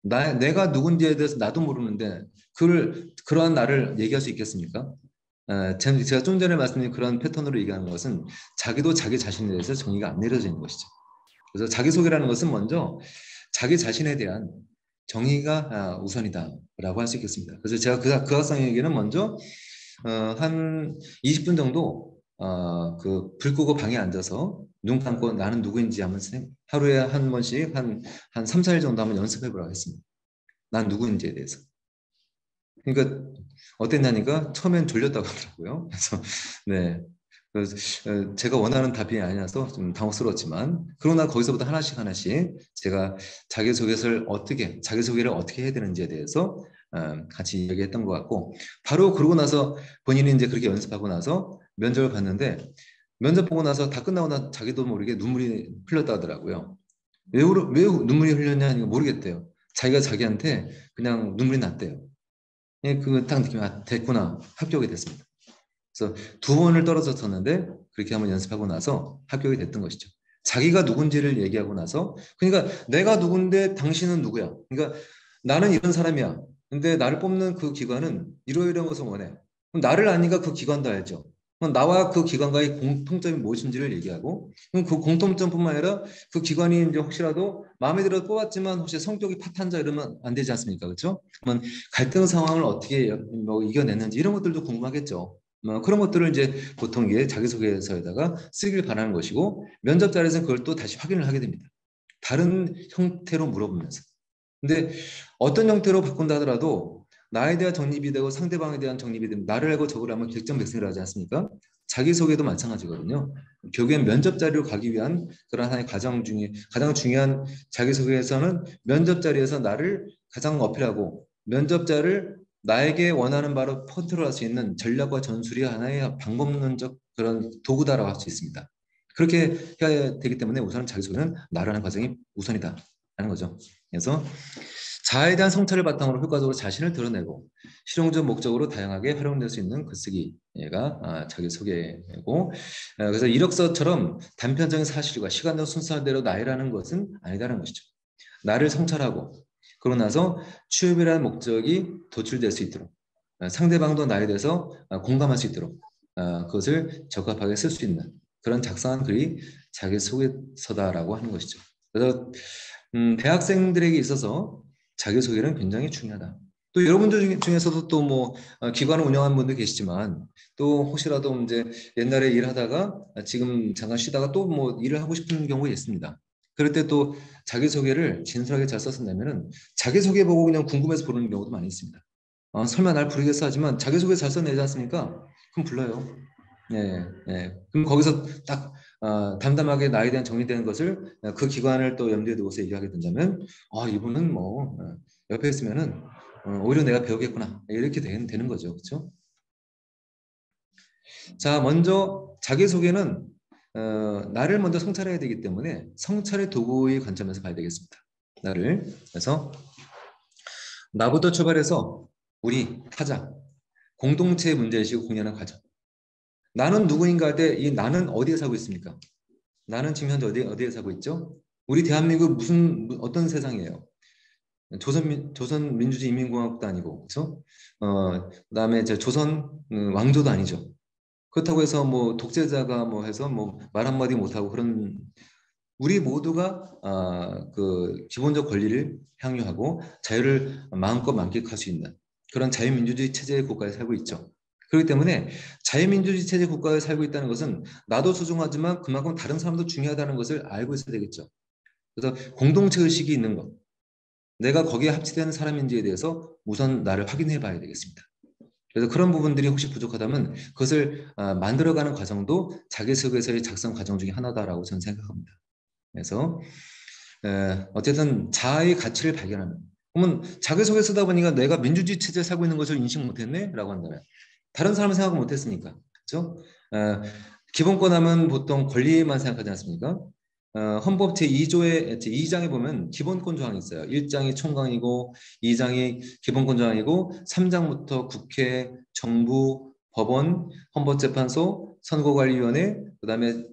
내가 누군지에 대해서 나도 모르는데 그러한 나를 얘기할 수 있겠습니까? 제가 좀 전에 말씀드린 그런 패턴으로 얘기하는 것은 자기도 자기 자신에 대해서 정의가 안 내려지는 것이죠. 그래서 자기소개라는 것은 먼저 자기 자신에 대한 정의가 우선이다라고 할 수 있겠습니다. 그래서 제가 그 학생에게는 먼저 한 20분 정도 그 불 끄고 방에 앉아서 눈 감고 나는 누구인지 한번 하루에 한 번씩 한 3, 4일 정도 한번 연습해 보라고 했습니다. 난 누구인지에 대해서. 그러니까 어땠냐니까 처음엔 졸렸다고 하더라고요. 그래서 네. 그래서 제가 원하는 답이 아니라서 좀 당혹스러웠지만 그러나 거기서부터 하나씩 제가 자기소개를 어떻게 해야 되는지에 대해서 같이 얘기했던 것 같고 바로 그러고 나서 본인이 이제 그렇게 연습하고 나서 면접을 봤는데 면접 보고 나서 다 끝나고 나서 자기도 모르게 눈물이 흘렀다 하더라고요. 왜 눈물이 흘렸냐 이거 모르겠대요. 자기가 자기한테 그냥 눈물이 났대요. 예, 그거 딱 느끼면 됐구나 합격이 됐습니다. 그래서 2번을 떨어졌었는데 그렇게 한번 연습하고 나서 합격이 됐던 것이죠. 자기가 누군지를 얘기하고 나서 그러니까 내가 누군데 당신은 누구야? 그러니까 나는 이런 사람이야. 근데 나를 뽑는 그 기관은 이러이러한 것을 원해. 그럼 나를 아니까 그 기관도 알죠. 그럼 나와 그 기관과의 공통점이 무엇인지를 얘기하고 그럼 그 공통점뿐만 아니라 그 기관이 이제 혹시라도 마음에 들어 뽑았지만 혹시 성격이 파탄자 이러면 안 되지 않습니까? 그렇죠? 그러면 갈등 상황을 어떻게 뭐 이겨냈는지 이런 것들도 궁금하겠죠. 그런 것들을 이제 보통 이게 자기소개서에다가 쓰길 바라는 것이고 면접 자리에서는 그걸 또 다시 확인을 하게 됩니다. 다른 형태로 물어보면서. 근데 어떤 형태로 바꾼다 하더라도 나에 대한 정립이 되고 상대방에 대한 정립이 되면 나를 알고 저를 하면 객정백승이라 하지 않습니까? 자기소개도 마찬가지거든요. 결국엔 면접 자리로 가기 위한 그런 하나의 과정 중에 가장 중요한 자기소개에서는 면접 자리에서 나를 가장 어필하고 면접자를 나에게 원하는 바로 컨트롤할 수 있는 전략과 전술이 하나의 방법론적 그런 도구다라고 할 수 있습니다. 그렇게 해야 되기 때문에 우선 자기소개는 나를 하는 과정이 우선이다 하는 거죠. 그래서 자아에 대한 성찰을 바탕으로 효과적으로 자신을 드러내고 실용적 목적으로 다양하게 활용될 수 있는 글쓰기가 자기소개고 그래서 이력서처럼 단편적인 사실과 시간적 순서대로 나열하는 것은 아니다라는 것이죠. 나를 성찰하고 그러고 나서 취업이라는 목적이 도출될 수 있도록 상대방도 나에 대해서 공감할 수 있도록 그것을 적합하게 쓸 수 있는 그런 작성한 글이 자기소개서다라고 하는 것이죠. 그래서 대학생들에게 있어서 자기소개는 굉장히 중요하다. 또 여러분들 중에서도 또 뭐 기관을 운영하는 분도 계시지만 또 혹시라도 이제 옛날에 일하다가 지금 잠깐 쉬다가 또 뭐 일을 하고 싶은 경우가 있습니다. 그럴 때 또 자기소개를 진솔하게 잘 썼었냐면은 자기소개 보고 그냥 궁금해서 부르는 경우도 많이 있습니다. 설마 날 부르겠어 하지만 자기소개 잘 써내지 않습니까? 그럼 불러요. 네, 네. 그럼 거기서 딱 담담하게 나에 대한 정리되는 것을 그 기관을 또 염두에 두고서 얘기하게 된다면 이분은 뭐 옆에 있으면은 오히려 내가 배우겠구나 이렇게 되는 거죠. 그렇죠? 자, 먼저 자기소개는 나를 먼저 성찰해야 되기 때문에 성찰의 도구의 관점에서 봐야 되겠습니다. 나를. 그래서 나부터 출발해서 우리 타자, 공동체 문제의식을 공유하는 과정. 나는 누구인가 할 때 이 나는 어디에 살고 있습니까? 나는 지금 현재 어디에 살고 있죠? 우리 대한민국 어떤 세상이에요? 조선민주주의인민공화국도 아니고, 그렇죠? 그다음에 이제 조선 왕조도 아니죠. 그렇다고 해서 뭐 독재자가 뭐 해서 뭐 말 한마디 못하고 그런 우리 모두가 그 기본적 권리를 향유하고 자유를 마음껏 만끽할 수 있는 그런 자유민주주의 체제의 국가에 살고 있죠. 그렇기 때문에 자유민주주의 체제 국가에 살고 있다는 것은 나도 소중하지만 그만큼 다른 사람도 중요하다는 것을 알고 있어야 되겠죠. 그래서 공동체 의식이 있는 것, 내가 거기에 합치되는 사람인지에 대해서 우선 나를 확인해 봐야 되겠습니다. 그래서 그런 부분들이 혹시 부족하다면 그것을 만들어가는 과정도 자기소개서의 작성 과정 중에 하나다라고 저는 생각합니다. 그래서 어쨌든 자아의 가치를 발견하는. 그러면 자기소개 쓰다 보니까 내가 민주주의 체제에 살고 있는 것을 인식 못했네? 라고 한다면 다른 사람은 생각 못했으니까. 그렇죠? 기본권 하면 보통 권리만 생각하지 않습니까? 헌법 제2조의 제2장에 보면 기본권 조항이 있어요. 1장이 총강이고 2장이 기본권 조항이고 3장부터 국회, 정부, 법원, 헌법재판소, 선거관리위원회, 그다음에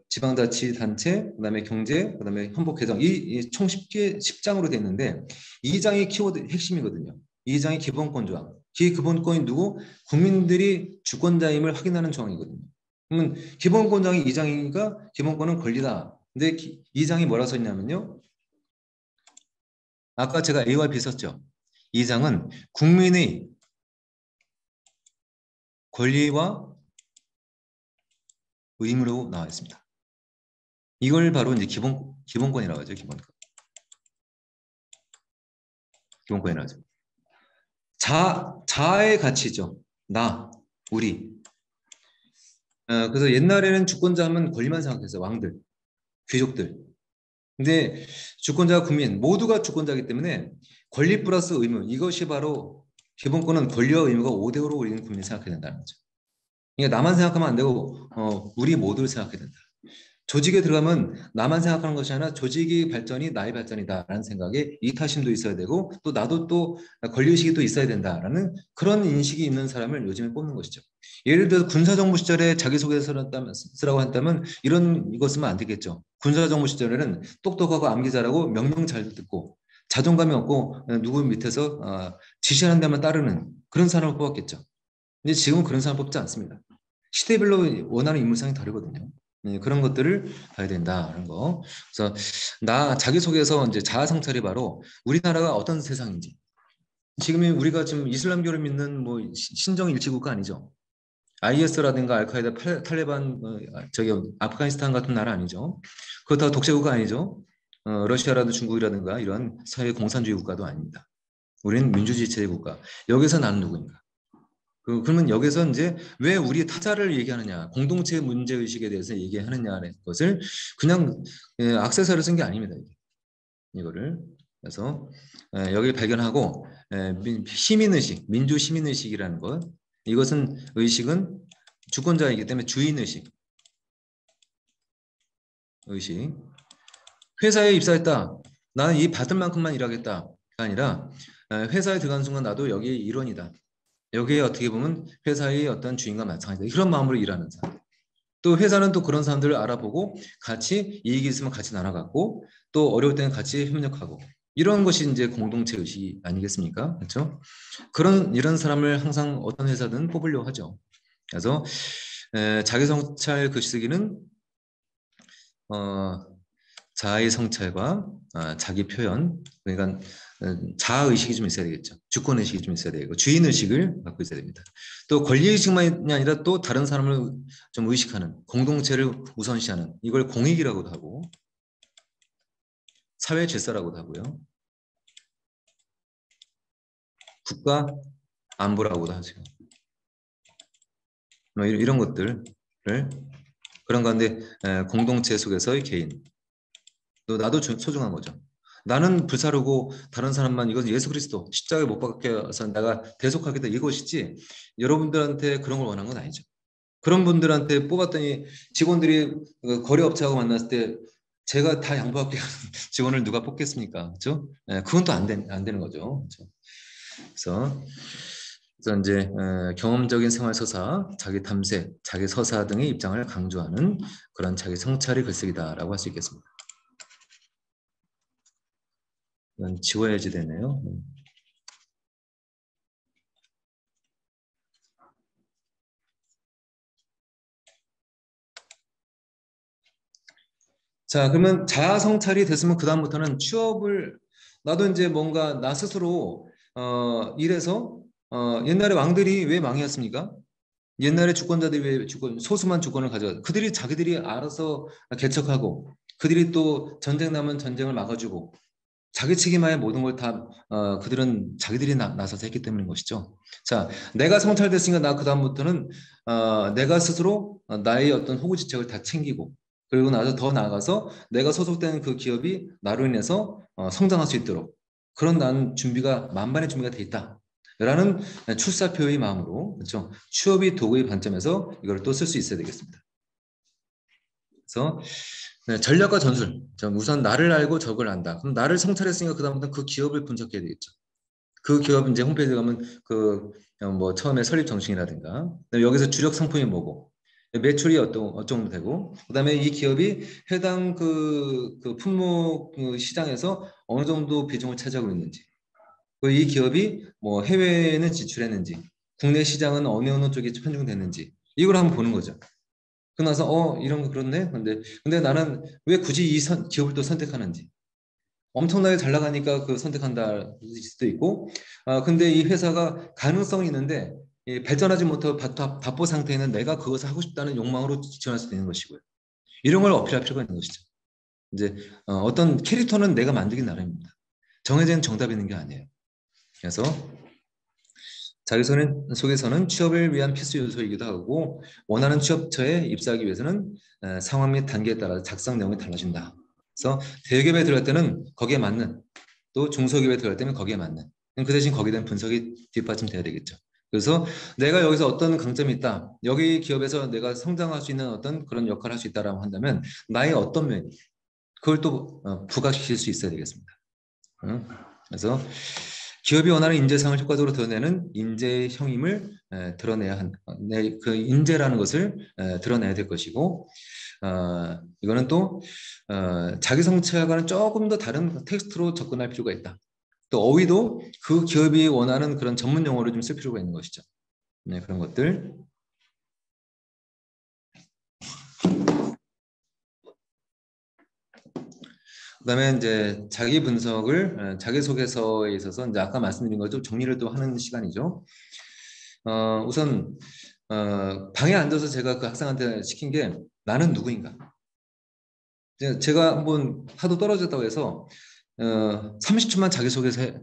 지방자치단체, 그다음에 경제, 그다음에 헌법 개정 이총 10장으로 되어 있는데 2장이 키워드 핵심이거든요. 2장이 기본권 조항. 기본권이 누구? 국민들이 주권자임을 확인하는 조항이거든요. 그러면 기본권 조항이 2장이니까 기본권은 권리다. 근데 2장이 뭐라 써있냐면요. 아까 제가 A와 B 썼죠. 2장은 국민의 권리와 의무로 나와 있습니다. 이걸 바로 이제 기본권이라고 하죠. 기본권이라고 하죠. 자아의 가치죠. 나, 우리. 그래서 옛날에는 주권자 하면 권리만 생각했어요. 왕들, 귀족들. 근데 주권자와 국민 모두가 주권자이기 때문에 권리 플러스 의무 이것이 바로 기본권은 권리와 의무가 5대5로 우리는 국민이 생각해야 된다는 거죠. 그러니까 나만 생각하면 안 되고 우리 모두를 생각해야 된다. 조직에 들어가면 나만 생각하는 것이 아니라 조직의 발전이 나의 발전이다라는 생각에 이타심도 있어야 되고 또 나도 또 권리의식이 또 있어야 된다라는 그런 인식이 있는 사람을 요즘에 뽑는 것이죠. 예를 들어 군사정부 시절에 자기소개서를 쓰라고 한다면 이거 쓰면 안 되겠죠. 군사정부 시절에는 똑똑하고 암기 잘하고 명령 잘 듣고 자존감이 없고 누구 밑에서 지시하는 데만 따르는 그런 사람을 뽑았겠죠. 근데 지금은 그런 사람 뽑지 않습니다. 시대별로 원하는 인물상이 다르거든요. 그런 것들을 봐야 된다는 거. 그래서 자기소개서 이제 자아 성찰이 바로 우리나라가 어떤 세상인지. 지금 우리가 지금 이슬람교를 믿는 뭐 신정 일치국가 아니죠. IS라든가 알카에다, 탈레반, 저기 아프가니스탄 같은 나라 아니죠. 그렇다고 독재국가 아니죠. 러시아라든가 중국이라든가 이런 사회 공산주의 국가도 아닙니다. 우리는 민주주의 체제 국가. 여기서 나는 누구인가? 그러면 여기서 이제 왜 우리 타자를 얘기하느냐, 공동체 문제 의식에 대해서 얘기하느냐는 것을 그냥 액세서리를 쓴 게 아닙니다. 이거를 그래서 여기 발견하고 시민의식, 민주 시민의식이라는 것, 이것은 의식은 주권자이기 때문에 주인의식, 의식. 회사에 입사했다. 나는 이 받을 만큼만 일하겠다가 아니라 회사에 들어간 순간 나도 여기에 일원이다. 여기에 어떻게 보면 회사의 어떤 주인과 마찬가지다. 그런 마음으로 일하는 사람. 또 회사는 또 그런 사람들을 알아보고 같이 이익이 있으면 같이 나눠갖고 또 어려울 때는 같이 협력하고 이런 것이 이제 공동체 의식이 아니겠습니까? 그렇죠? 이런 사람을 항상 어떤 회사든 뽑으려고 하죠. 그래서 자기 성찰 글쓰기는 자아의 성찰과 자기 표현, 그러니까 자아 의식이 좀 있어야 되겠죠. 주권 의식이 좀 있어야 되고 주인 의식을 갖고 있어야 됩니다. 또 권리 의식만이 아니라 또 다른 사람을 좀 의식하는 공동체를 우선시하는 이걸 공익이라고도 하고 사회 질서라고도 하고요. 국가 안보라고도 하죠. 뭐 이런 것들을 그런 가운데 공동체 속에서의 개인 또 나도 소중한 거죠. 나는 불사르고 다른 사람만 이건 예수 그리스도 십자가에 못 박혀서 내가 대속하겠다 이것이지 여러분들한테 그런 걸 원한 건 아니죠. 그런 분들한테 뽑았더니 직원들이 거래업체하고 만났을 때 제가 다 양보할게 직원을 누가 뽑겠습니까? 그렇죠? 네, 그건 또 안 되는 거죠. 그렇죠? 그래서, 그래서 이제 경험적인 생활 서사, 자기 탐색, 자기 서사 등의 입장을 강조하는 그런 자기 성찰의 글쓰기다라고 할 수 있겠습니다. 이건 지워야지 되네요. 자, 그러면 자아 성찰이 됐으면 그 다음부터는 취업을 나도 이제 뭔가 나 스스로 일해서 옛날에 왕들이 왜 왕이었습니까? 옛날에 주권자들이 왜 소수만 주권을 가져가 그들이 자기들이 알아서 개척하고 그들이 또 전쟁 나면 전쟁을 막아주고 자기 책임하에 모든 걸 다 그들은 자기들이 나서서 했기 때문인 것이죠. 자, 내가 성찰됐으니까 나 그다음부터는 내가 스스로 나의 어떤 호구지책을 다 챙기고 그리고 나서 더 나아가서 내가 소속된 그 기업이 나로 인해서 성장할 수 있도록 그런 나는 준비가 만반의 준비가 돼 있다. 라는 출사표의 마음으로 그렇죠. 취업이 도구의 관점에서 이걸 또 쓸 수 있어야 되겠습니다. 그래서 네, 전략과 전술. 우선 나를 알고 적을 안다. 그럼 나를 성찰했으니까 그다음부터 그 기업을 분석해야 되겠죠. 그 기업 이제 홈페이지 가면 그 뭐 처음에 설립 정신이라든가 여기서 주력 상품이 뭐고 매출이 어떤 정도 되고 그다음에 이 기업이 해당 그 품목 그 시장에서 어느 정도 비중을 차지하고 있는지 이 기업이 뭐 해외에는 지출했는지 국내 시장은 어느 쪽에 편중됐는지 이걸 한번 보는 거죠. 그러고 나서 이런 거 그렇네. 근데 나는 왜 굳이 기업을 또 선택하는지. 엄청나게 잘 나가니까 그 선택한다 수도 있고, 근데 이 회사가 가능성이 있는데 발전하지 못하고 답보 상태에는 내가 그것을 하고 싶다는 욕망으로 지원할 수도 있는 것이고요. 이런 걸 어필할 필요가 있는 것이죠. 이제 어떤 캐릭터는 내가 만들기 나름입니다. 정해진 정답이 있는 게 아니에요. 그래서 자기소개서는 취업을 위한 필수 요소이기도 하고 원하는 취업처에 입사하기 위해서는 상황 및 단계에 따라 작성 내용이 달라진다. 그래서 대기업에 들어갈 때는 거기에 맞는 또 중소기업에 들어갈 때는 거기에 맞는 그 대신 거기에 대한 분석이 뒷받침돼야 되겠죠. 그래서 내가 여기서 어떤 강점이 있다. 여기 기업에서 내가 성장할 수 있는 어떤 그런 역할을 할 수 있다라고 한다면 나의 어떤 면 그걸 또 부각시킬 수 있어야 되겠습니다. 그래서 기업이 원하는 인재상을 효과적으로 드러내는 인재의 형임을 드러내야 그 인재라는 것을 드러내야 될 것이고 이거는 또 자기 성찰과는 조금 더 다른 텍스트로 접근할 필요가 있다. 또 어휘도 그 기업이 원하는 그런 전문 용어를 좀 쓸 필요가 있는 것이죠. 네, 그런 것들. 그다음에 이제 자기 분석을 자기소개서에 있어서 이제 아까 말씀드린 거죠. 정리를 또 하는 시간이죠. 우선 방에 앉아서 제가 그 학생한테 시킨 게 나는 누구인가. 제가 한번 하도 떨어졌다고 해서 30초만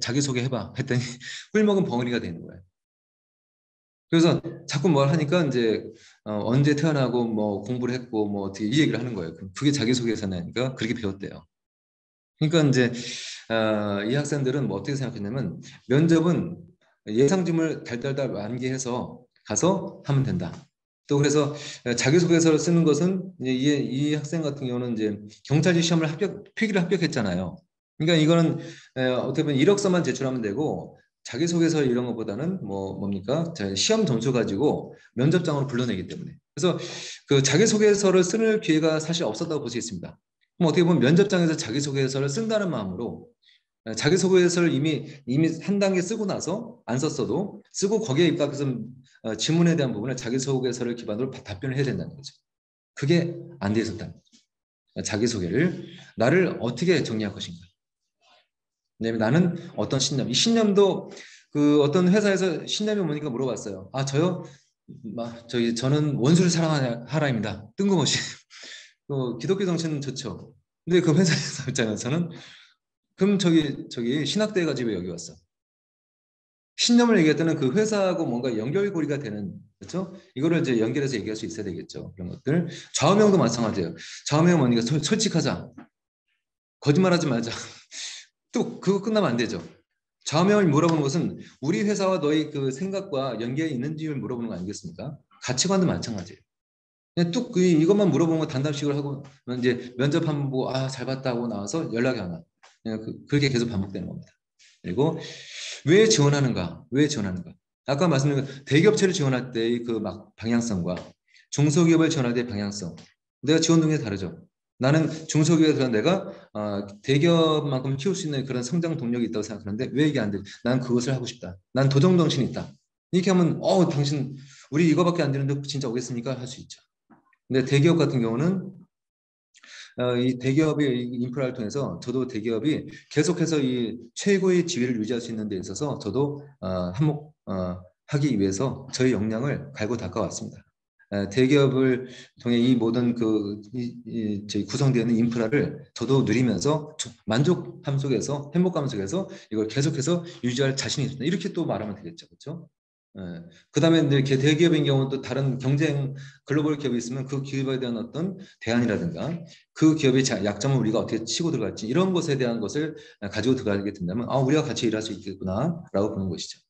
자기소개 해봐 했더니 꿀 먹은 벙어리가 되는 거예요. 그래서 자꾸 뭘 하니까 이제 언제 태어나고 뭐 공부를 했고 뭐 어떻게 이 얘기를 하는 거예요. 그게 자기소개서냐니까 그렇게 배웠대요. 그러니까 이제 이 학생들은 뭐 어떻게 생각했냐면 면접은 예상점을 달달달 완기해서 가서 하면 된다. 또 그래서 자기소개서를 쓰는 것은 이 학생 같은 경우는 이제 경찰직 시험을 필기를 합격했잖아요. 그러니까 이거는 어떻게 보면 이력서만 제출하면 되고 자기소개서 이런 것보다는 뭡니까? 시험 점수 가지고 면접장으로 불러내기 때문에. 그래서 그 자기소개서를 쓰는 기회가 사실 없었다고 볼 수 있습니다. 그럼 어떻게 보면 면접장에서 자기소개서를 쓴다는 마음으로 자기소개서를 이미 한 단계 쓰고 나서 안 썼어도 쓰고 거기에 입각해서 질문에 대한 부분을 자기소개서를 기반으로 답변을 해야 된다는 거죠. 그게 안 돼 있었다. 자기소개를 나를 어떻게 정리할 것인가. 왜냐면 나는 어떤 신념, 이 신념도 그 어떤 회사에서 신념이 뭐니까 물어봤어요. 저요? 저는 원수를 사랑하라입니다. 뜬금없이. 기독교 정신은 좋죠. 근데 그 회사에서 입장에서는 그럼 저기 신학대에 가지고 왜 여기 왔어? 신념을 얘기할 때는 그 회사하고 뭔가 연결고리가 되는 그렇죠? 이거를 이제 연결해서 얘기할 수 있어야 되겠죠. 그런 것들. 좌우명도 마찬가지예요. 좌우명은 뭐니까 솔직하자. 거짓말하지 말자. 또 그거 끝나면 안 되죠. 좌우명을 물어보는 것은 우리 회사와 너의 그 생각과 연계에 있는지를 물어보는 거 아니겠습니까? 가치관도 마찬가지예요. 그냥 뚝 이것만 물어보는 거 단답식으로 하고 이제 면접 한번 보고 잘 봤다 하고 나와서 연락이 안 와. 그냥 그렇게 계속 반복되는 겁니다. 그리고 왜 지원하는가? 왜 지원하는가? 아까 말씀드린 대기업체를 지원할 때의 그 막 방향성과 중소기업을 지원할 때의 방향성. 내가 지원 동기가 다르죠. 나는 중소기업에 들어 내가 대기업만큼 키울 수 있는 그런 성장 동력이 있다고 생각하는데 왜 이게 안 돼? 난 그것을 하고 싶다. 난 도전정신이 있다. 이렇게 하면 당신 우리 이거밖에 안 되는데 진짜 오겠습니까? 할 수 있죠. 근데 대기업 같은 경우는 이 대기업의 인프라를 통해서 저도 대기업이 계속해서 이 최고의 지위를 유지할 수 있는 데 있어서 저도 하기 위해서 저희 역량을 갈고 닦아왔습니다. 대기업을 통해 이 모든 저희 구성되어 있는 인프라를 저도 누리면서 만족함 속에서 행복감 속에서 이걸 계속해서 유지할 자신이 있습니다. 이렇게 또 말하면 되겠죠, 그렇죠? 그다음에 이제 대기업인 경우는 또 다른 경쟁 글로벌 기업이 있으면 그 기업에 대한 어떤 대안이라든가 그 기업의 약점을 우리가 어떻게 치고 들어갈지 이런 것에 대한 것을 가지고 들어가게 된다면 우리가 같이 일할 수 있겠구나라고 보는 것이죠.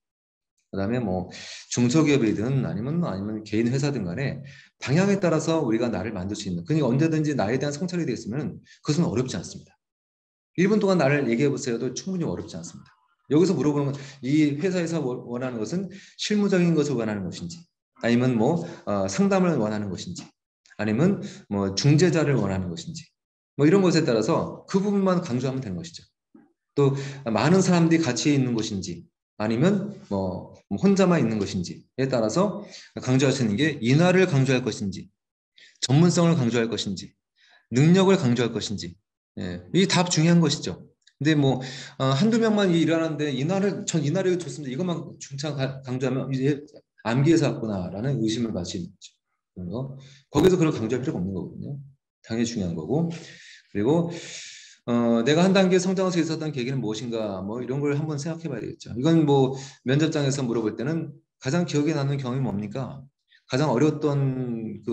그다음에 뭐 중소기업이든 아니면 개인 회사든 간에 방향에 따라서 우리가 나를 만들 수 있는 그러니까 언제든지 나에 대한 성찰이 되었으면 그것은 어렵지 않습니다. 1분 동안 나를 얘기해 보세요도 충분히 어렵지 않습니다. 여기서 물어보는 건 이 회사에서 원하는 것은 실무적인 것을 원하는 것인지 아니면 뭐 상담을 원하는 것인지 아니면 뭐 중재자를 원하는 것인지 뭐 이런 것에 따라서 그 부분만 강조하면 되는 것이죠. 또 많은 사람들이 같이 있는 것인지 아니면 뭐 혼자만 있는 것인지에 따라서 강조할 수 있는 게 인하를 강조할 것인지 전문성을 강조할 것인지 능력을 강조할 것인지 이게 다 중요한 것이죠. 근데 뭐 한두 명만 일하는데 전 이날이 좋습니다. 이것만 중창 강조하면 이제 암기해서 왔구나라는 의심을 가질 수 있는 거죠. 거기서 그런 강조할 필요가 없는 거거든요. 당연히 중요한 거고 그리고 내가 한 단계 성장할 수 있었던 계기는 무엇인가 뭐 이런 걸 한번 생각해 봐야 되겠죠. 이건 뭐 면접장에서 물어볼 때는 가장 기억에 남는 경험이 뭡니까? 가장 어려웠던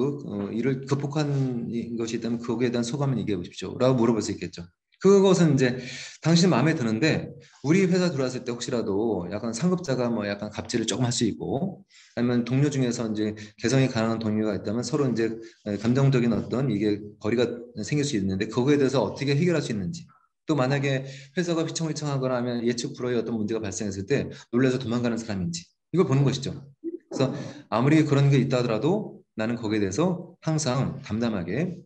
일을 극복한 것이 있다면 거기에 대한 소감을 얘기해 보십시오. 라고 물어볼 수 있겠죠. 그것은 이제 당신 마음에 드는데 우리 회사 들어왔을 때 혹시라도 약간 상급자가 뭐 약간 갑질을 조금 할 수 있고 아니면 동료 중에서 이제 개성이 강한 동료가 있다면 서로 이제 감정적인 어떤 이게 거리가 생길 수 있는데 그거에 대해서 어떻게 해결할 수 있는지 또 만약에 회사가 휘청휘청하거나 하면 예측 불허의 어떤 문제가 발생했을 때 놀라서 도망가는 사람인지 이걸 보는 것이죠. 그래서 아무리 그런 게 있다 하더라도 나는 거기에 대해서 항상 담담하게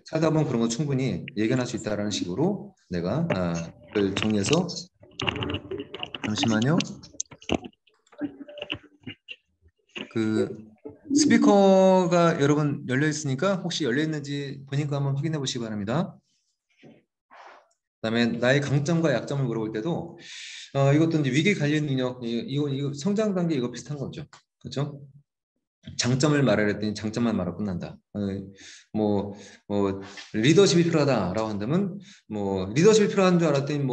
살다 보면 그런 거 충분히 예견할 수 있다라는 식으로 내가 그걸 정리해서 잠시만요. 그 스피커가 여러분 열려 있으니까 혹시 열려 있는지 본인과 한번 확인해 보시기 바랍니다. 그다음에 나의 강점과 약점을 물어볼 때도 이것도 이제 위기 관리 능력 이거 성장 단계 이거 비슷한 거죠. 그렇죠? 장점을 말하랬더니 장점만 말하고 끝난다. 뭐 리더십이 필요하다라고 한다면 뭐 리더십이 필요한 줄 알았더니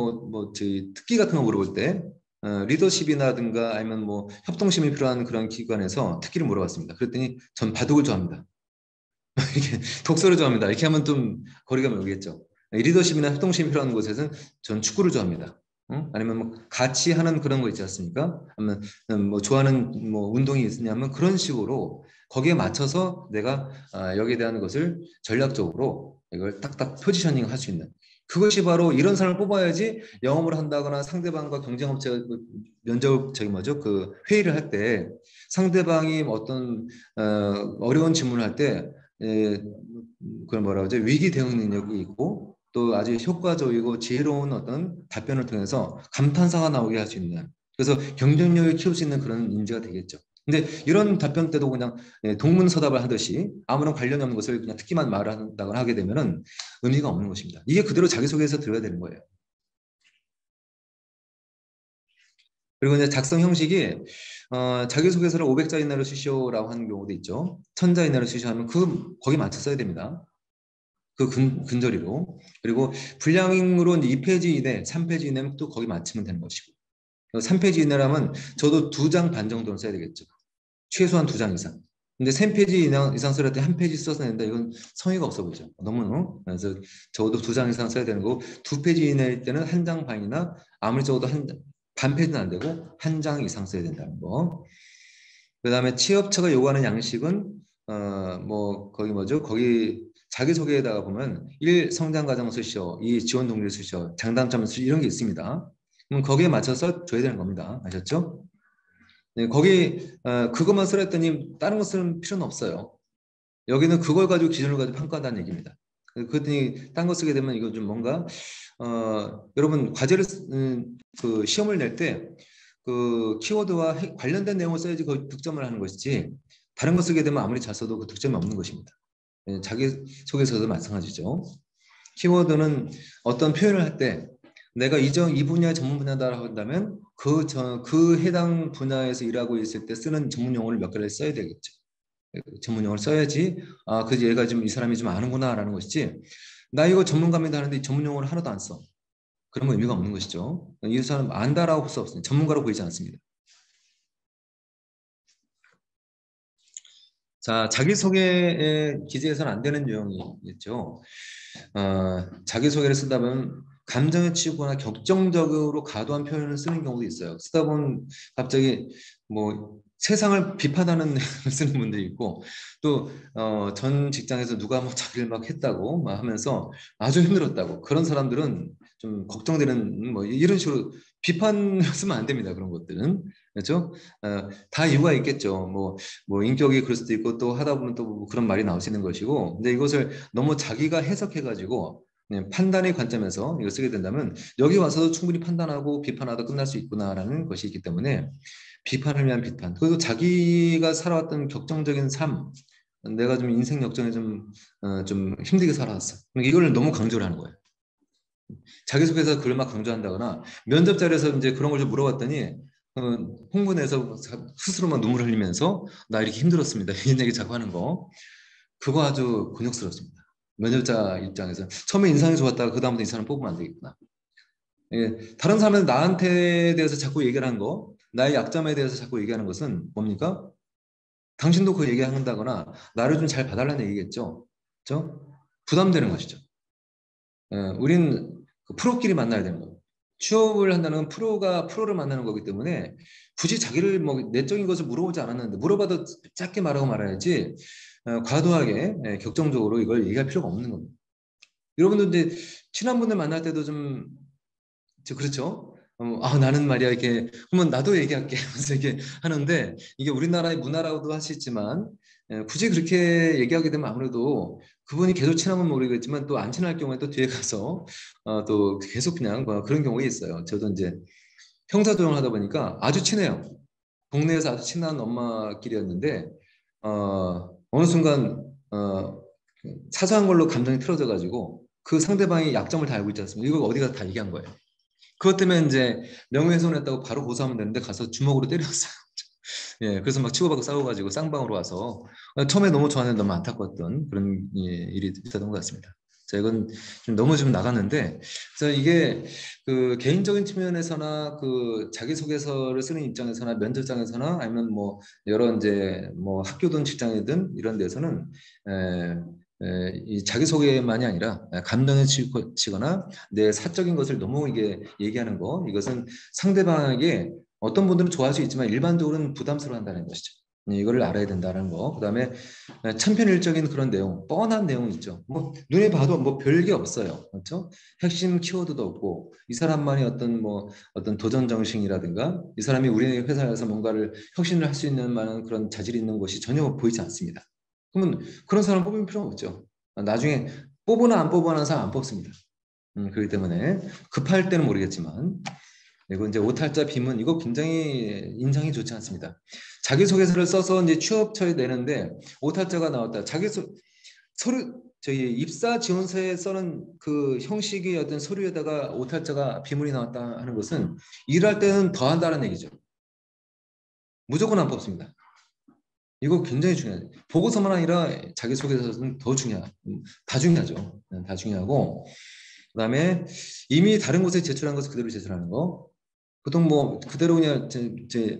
저희 특기 같은 거 물어볼 때 리더십이라든가 아니면 뭐 협동심이 필요한 그런 기관에서 특기를 물어봤습니다. 그랬더니 전 바둑을 좋아합니다. 이렇게 독서를 좋아합니다. 이렇게 하면 좀 거리가 멀겠죠. 리더십이나 협동심이 필요한 곳에서는 전 축구를 좋아합니다. 아니면 뭐 같이 하는 그런 거 있지 않습니까? 아니면 뭐 좋아하는 뭐 운동이 있냐면 그런 식으로 거기에 맞춰서 내가 여기에 대한 것을 전략적으로 이걸 딱딱 포지셔닝 할 수 있는 그것이 바로 이런 사람을 뽑아야지 영업을 한다거나 상대방과 경쟁업체 면접 그 회의를 할 때 상대방이 어떤 어려운 질문을 할때 그걸 뭐라고 하죠? 위기 대응 능력이 있고 또 아주 효과적이고 지혜로운 어떤 답변을 통해서 감탄사가 나오게 할 수 있는 그래서 경쟁력을 키울 수 있는 그런 인재가 되겠죠. 근데 이런 답변 때도 그냥 동문서답을 하듯이 아무런 관련이 없는 것을 그냥 특기만 말한다거나 하게 되면은 의미가 없는 것입니다. 이게 그대로 자기소개에서 들어야 되는 거예요. 그리고 이제 작성 형식이 자기소개서를 500자 이내로 쓰시오라고 하는 경우도 있죠. 1000자 이내로 쓰시오 하면 거기 맞춰 써야 됩니다. 근저리로. 그리고 분량으로 2페이지 이내, 3페이지 이내면 또 거기 맞추면 되는 것이고. 3페이지 이내라면 저도 2장 반 정도는 써야 되겠죠. 최소한 2장 이상. 근데 3페이지 이상 써야 돼. 한 페이지 써서 낸다. 이건 성의가 없어 보이죠. 너무. 그래서 적어도 2장 이상 써야 되는 거고 2페이지 이내일 때는 1장 반이나 아무리 적어도 반 페이지는 안 되고 1장 이상 써야 된다는 거. 그다음에 취업처가 요구하는 양식은 뭐 거기 뭐죠? 거기 자기소개에다가 보면 1. 성장 과정 쓰시오. 2. 지원 동기 쓰시오. 장단점 쓰시오. 이런 게 있습니다. 그럼 거기에 맞춰서 줘야 되는 겁니다. 아셨죠? 네, 거기 그것만 쓰랬더니 다른 거 쓰는 필요는 없어요. 여기는 그걸 가지고 기준을 가지고 평가한다는 얘기입니다. 그랬더니 딴 거 쓰게 되면 이거 좀 뭔가 여러분 과제를 그 시험을 낼 때 그 키워드와 관련된 내용을 써야지 그 득점을 하는 것이지 다른 거 쓰게 되면 아무리 잘 써도 그 득점이 없는 것입니다. 자기소개서도 마찬가지죠. 키워드는 어떤 표현을 할 때 내가 이 분야 전문 분야다라고 한다면 그 해당 분야에서 일하고 있을 때 쓰는 전문 용어를 몇 개를 써야 되겠죠. 전문 용어를 써야지 그 얘가 좀 이 사람이 좀 아는구나라는 것이지 나 이거 전문가입니다 하는데 전문 용어를 하나도 안 써. 그러면 의미가 없는 것이죠. 이 사람 안다라고 할 수 없습니다. 전문가로 보이지 않습니다. 자, 자기소개에 기재해서는 안 되는 내용이 있죠. 자기소개를 쓰다 보면 감정에 치우거나 격정적으로 과도한 표현을 쓰는 경우도 있어요. 쓰다 보면 갑자기 뭐 세상을 비판하는 내용을 쓰는 분들이 있고 또 전 직장에서 누가 뭐 자기를 막 했다고 막 하면서 아주 힘들었다고 그런 사람들은 좀 걱정되는 뭐 이런 식으로 비판 쓰면 안 됩니다. 그런 것들은 그렇죠? 다 이유가 있겠죠. 뭐 인격이 그럴 수도 있고 또 하다 보면 또 그런 말이 나올 수 있는 것이고 근데 이것을 너무 자기가 해석해가지고 판단의 관점에서 이걸 쓰게 된다면 여기 와서도 충분히 판단하고 비판하다 끝날 수 있구나라는 것이 있기 때문에 비판을 위한 비판 그리고 자기가 살아왔던 격정적인 삶 내가 좀 인생 역전에 좀 힘들게 살아왔어 이걸 너무 강조를 하는 거예요. 자기소개서 그걸 막 강조한다거나 면접 자리에서 이제 그런 걸 좀 물어봤더니 홍보내서 스스로만 눈물 흘리면서 나 이렇게 힘들었습니다. 이런 얘기 자꾸 하는 거 그거 아주 곤욕스럽습니다. 면접자 입장에서 처음에 인상이 좋았다가 그 다음부터 이 사람 뽑으면 안 되겠구나. 예, 다른 사람은 나한테 대해서 자꾸 얘기를 하는 거 나의 약점에 대해서 자꾸 얘기하는 것은 뭡니까? 당신도 그 얘기한다거나 나를 좀 잘 봐달라는 얘기겠죠. 그렇죠? 부담되는 것이죠. 우린 그 프로끼리 만나야 되는 거예요. 취업을 한다는 건 프로를 만나는 거기 때문에 굳이 자기를 뭐 내적인 것을 물어보지 않았는데 물어봐도 짧게 말하고 말아야지 과도하게 격정적으로 이걸 얘기할 필요가 없는 겁니다. 여러분들 이제 친한 분들 만날 때도 그렇죠? 나는 말이야 이렇게 그러면 나도 얘기할게 하면서 이렇게 하는데 이게 우리나라의 문화라고도 할 수 있지만 굳이 그렇게 얘기하게 되면 아무래도 그분이 계속 친하면 모르겠지만 또 안 친할 경우에 또 뒤에 가서 또 계속 그냥 뭐 그런 경우가 있어요. 저도 이제 형사조정을 하다 보니까 아주 친해요. 동네에서 아주 친한 엄마끼리였는데 어느 순간 사소한 걸로 감정이 틀어져 가지고 그 상대방이 약점을 다 알고 있지 않습니까? 이거 어디 가서 다 얘기한 거예요. 그것 때문에 이제 명예훼손했다고 바로 고소하면 되는데 가서 주먹으로 때렸어요. 예, 그래서 막 치고받고 싸워가지고 쌍방으로 와서 처음에 너무 저한테 너무 안타까웠던 그런 일이 있었던 것 같습니다. 자, 이건 좀 나갔는데, 그래서 이게 그 개인적인 측면에서나 그 자기소개서를 쓰는 입장에서나 면접장에서나 아니면 뭐 여러 이제 뭐 학교든 직장이든 이런 데서는 이 자기소개만이 아니라 감정에 치거나 내 사적인 것을 너무 이게 얘기하는 거 이것은 상대방에게 어떤 분들은 좋아할 수 있지만 일반적으로는 부담스러워한다는 것이죠. 이거를 알아야 된다는 거. 그다음에 천편일적인 그런 내용, 뻔한 내용 있죠. 뭐 눈에 봐도 뭐 별게 없어요. 그렇죠? 핵심 키워드도 없고 이 사람만의 어떤 도전 정신이라든가 이 사람이 우리 회사에서 뭔가를 혁신을 할 수 있는 만한 그런 자질이 있는 것이 전혀 보이지 않습니다. 그러면 그런 사람 뽑을 필요가 없죠. 나중에 뽑으나 안 뽑으나 사람 안 뽑습니다. 그렇기 때문에 급할 때는 모르겠지만 그리고 이제 오탈자 비문 이거 굉장히 인상이 좋지 않습니다. 자기소개서를 써서 이제 취업처에 내는데 오탈자가 나왔다. 서류 저희 입사 지원서에 써는 그 형식의 어떤 서류에다가 오탈자가 비문이 나왔다 하는 것은 일할 때는 더 한다는 얘기죠. 무조건 안 뽑습니다. 이거 굉장히 중요해요. 보고서만 아니라 자기소개서는 다 중요하죠. 다 중요하고 그다음에 이미 다른 곳에 제출한 것을 그대로 제출하는 거. 보통 뭐 그대로 그냥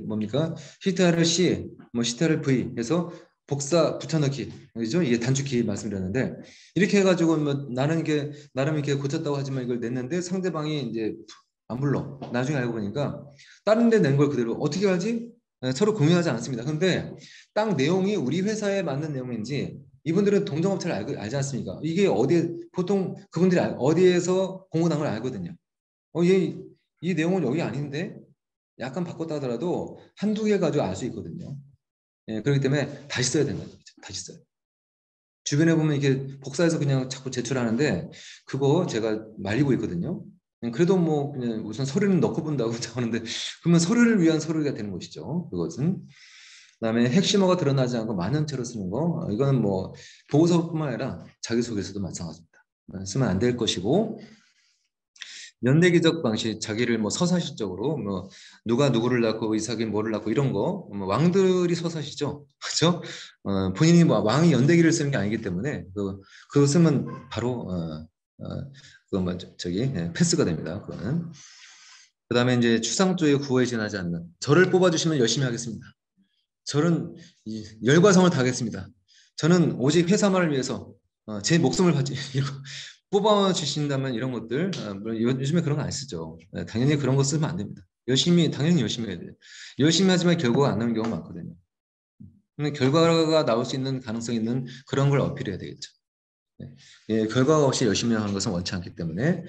뭡니까? CTR을 C, 뭐 CTR을 V 해서 복사 붙여넣기 그죠? 이게 단축키 말씀드렸는데 이렇게 해가지고 뭐 나는 이게 나름 이렇게 고쳤다고 하지만 이걸 냈는데 상대방이 이제 안 불러. 나중에 알고 보니까 다른 데 낸 걸 그대로 어떻게 하지? 서로 공유하지 않습니다. 근데 딱 내용이 우리 회사에 맞는 내용인지 이분들은 동종업체를 알지 않습니까? 이게 어디에 보통 그분들이 어디에서 공고난 걸 알거든요. 이 내용은 여기 아닌데 약간 바꿨다 하더라도 한두 개 가지고 알 수 있거든요. 예, 그렇기 때문에 다시 써야 된다. 다시 써요. 주변에 보면 이렇게 복사해서 그냥 자꾸 제출하는데 그거 제가 말리고 있거든요. 그래도 뭐 그냥 우선 서류는 넣고 본다고 하는데 그러면 서류를 위한 서류가 되는 것이죠. 그것은. 그다음에 핵심어가 드러나지 않고 만연체로 쓰는 거 이거는 뭐 보고서뿐만 아니라 자기소개서도 마찬가지입니다. 쓰면 안 될 것이고 연대기적 방식 자기를 뭐 서사시적으로 뭐 누가 누구를 낳고 이삭이 뭐를 낳고 이런 거뭐 왕들이 서사시죠. 그렇죠? 본인이 뭐 왕이 연대기를 쓰는 게 아니기 때문에 그거 쓰면 바로 그거 뭐 저기 패스가 됩니다. 그거는. 그다음에 이제 추상 쪽에 구호에 지나지 않는 저를 뽑아주시면 열심히 하겠습니다. 저는 열과 성을 다하겠습니다. 저는 오직 회사만을 위해서 제 목숨을 바치 뽑아 주신다면 이런 것들 물론 요즘에 그런 거 안 쓰죠. 당연히 그런 거 쓰면 안 됩니다. 당연히 열심히 해야 돼요. 열심히 하지만 결과가 안 나오는 경우가 많거든요. 근데 결과가 나올 수 있는 가능성이 있는 그런 걸 어필해야 되겠죠. 네. 예, 결과가 없이 열심히 하는 것은 원치 않기 때문에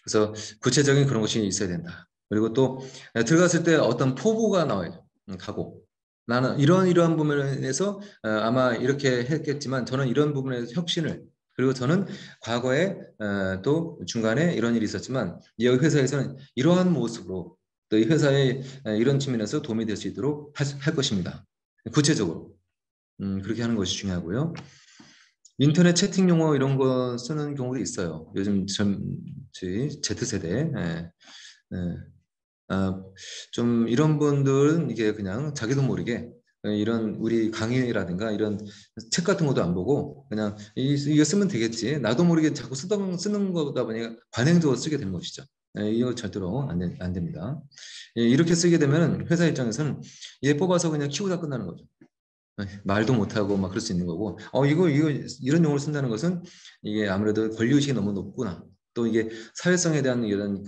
그래서 구체적인 그런 것이 있어야 된다. 그리고 또 들어갔을 때 어떤 포부가 나와요. 가고 나는 이러한 부분에서 아마 이렇게 했겠지만 저는 이런 부분에서 혁신을 그리고 저는 과거에 또 중간에 이런 일이 있었지만 이 회사에서는 이러한 모습으로 또 이 회사의 이런 측면에서 도움이 될 수 있도록 할 것입니다. 구체적으로 그렇게 하는 것이 중요하고요. 인터넷 채팅 용어 이런 거 쓰는 경우도 있어요. 요즘 저희 Z세대. 예, 예. 좀 이런 분들은 이게 그냥 자기도 모르게 이런 우리 강의라든가 이런 책 같은 것도 안 보고 그냥 이거 쓰면 되겠지. 나도 모르게 자꾸 쓰는 거다 보니 관행적으로 쓰게 되는 것이죠. 이거 절대로 안 됩니다. 예, 이렇게 쓰게 되면 회사 입장에서는 얘 뽑아서 그냥 키우다 끝나는 거죠. 말도 못하고 막 그럴 수 있는 거고 이거 이런 용어를 쓴다는 것은 이게 아무래도 권리의식이 너무 높구나 또 이게 사회성에 대한 이런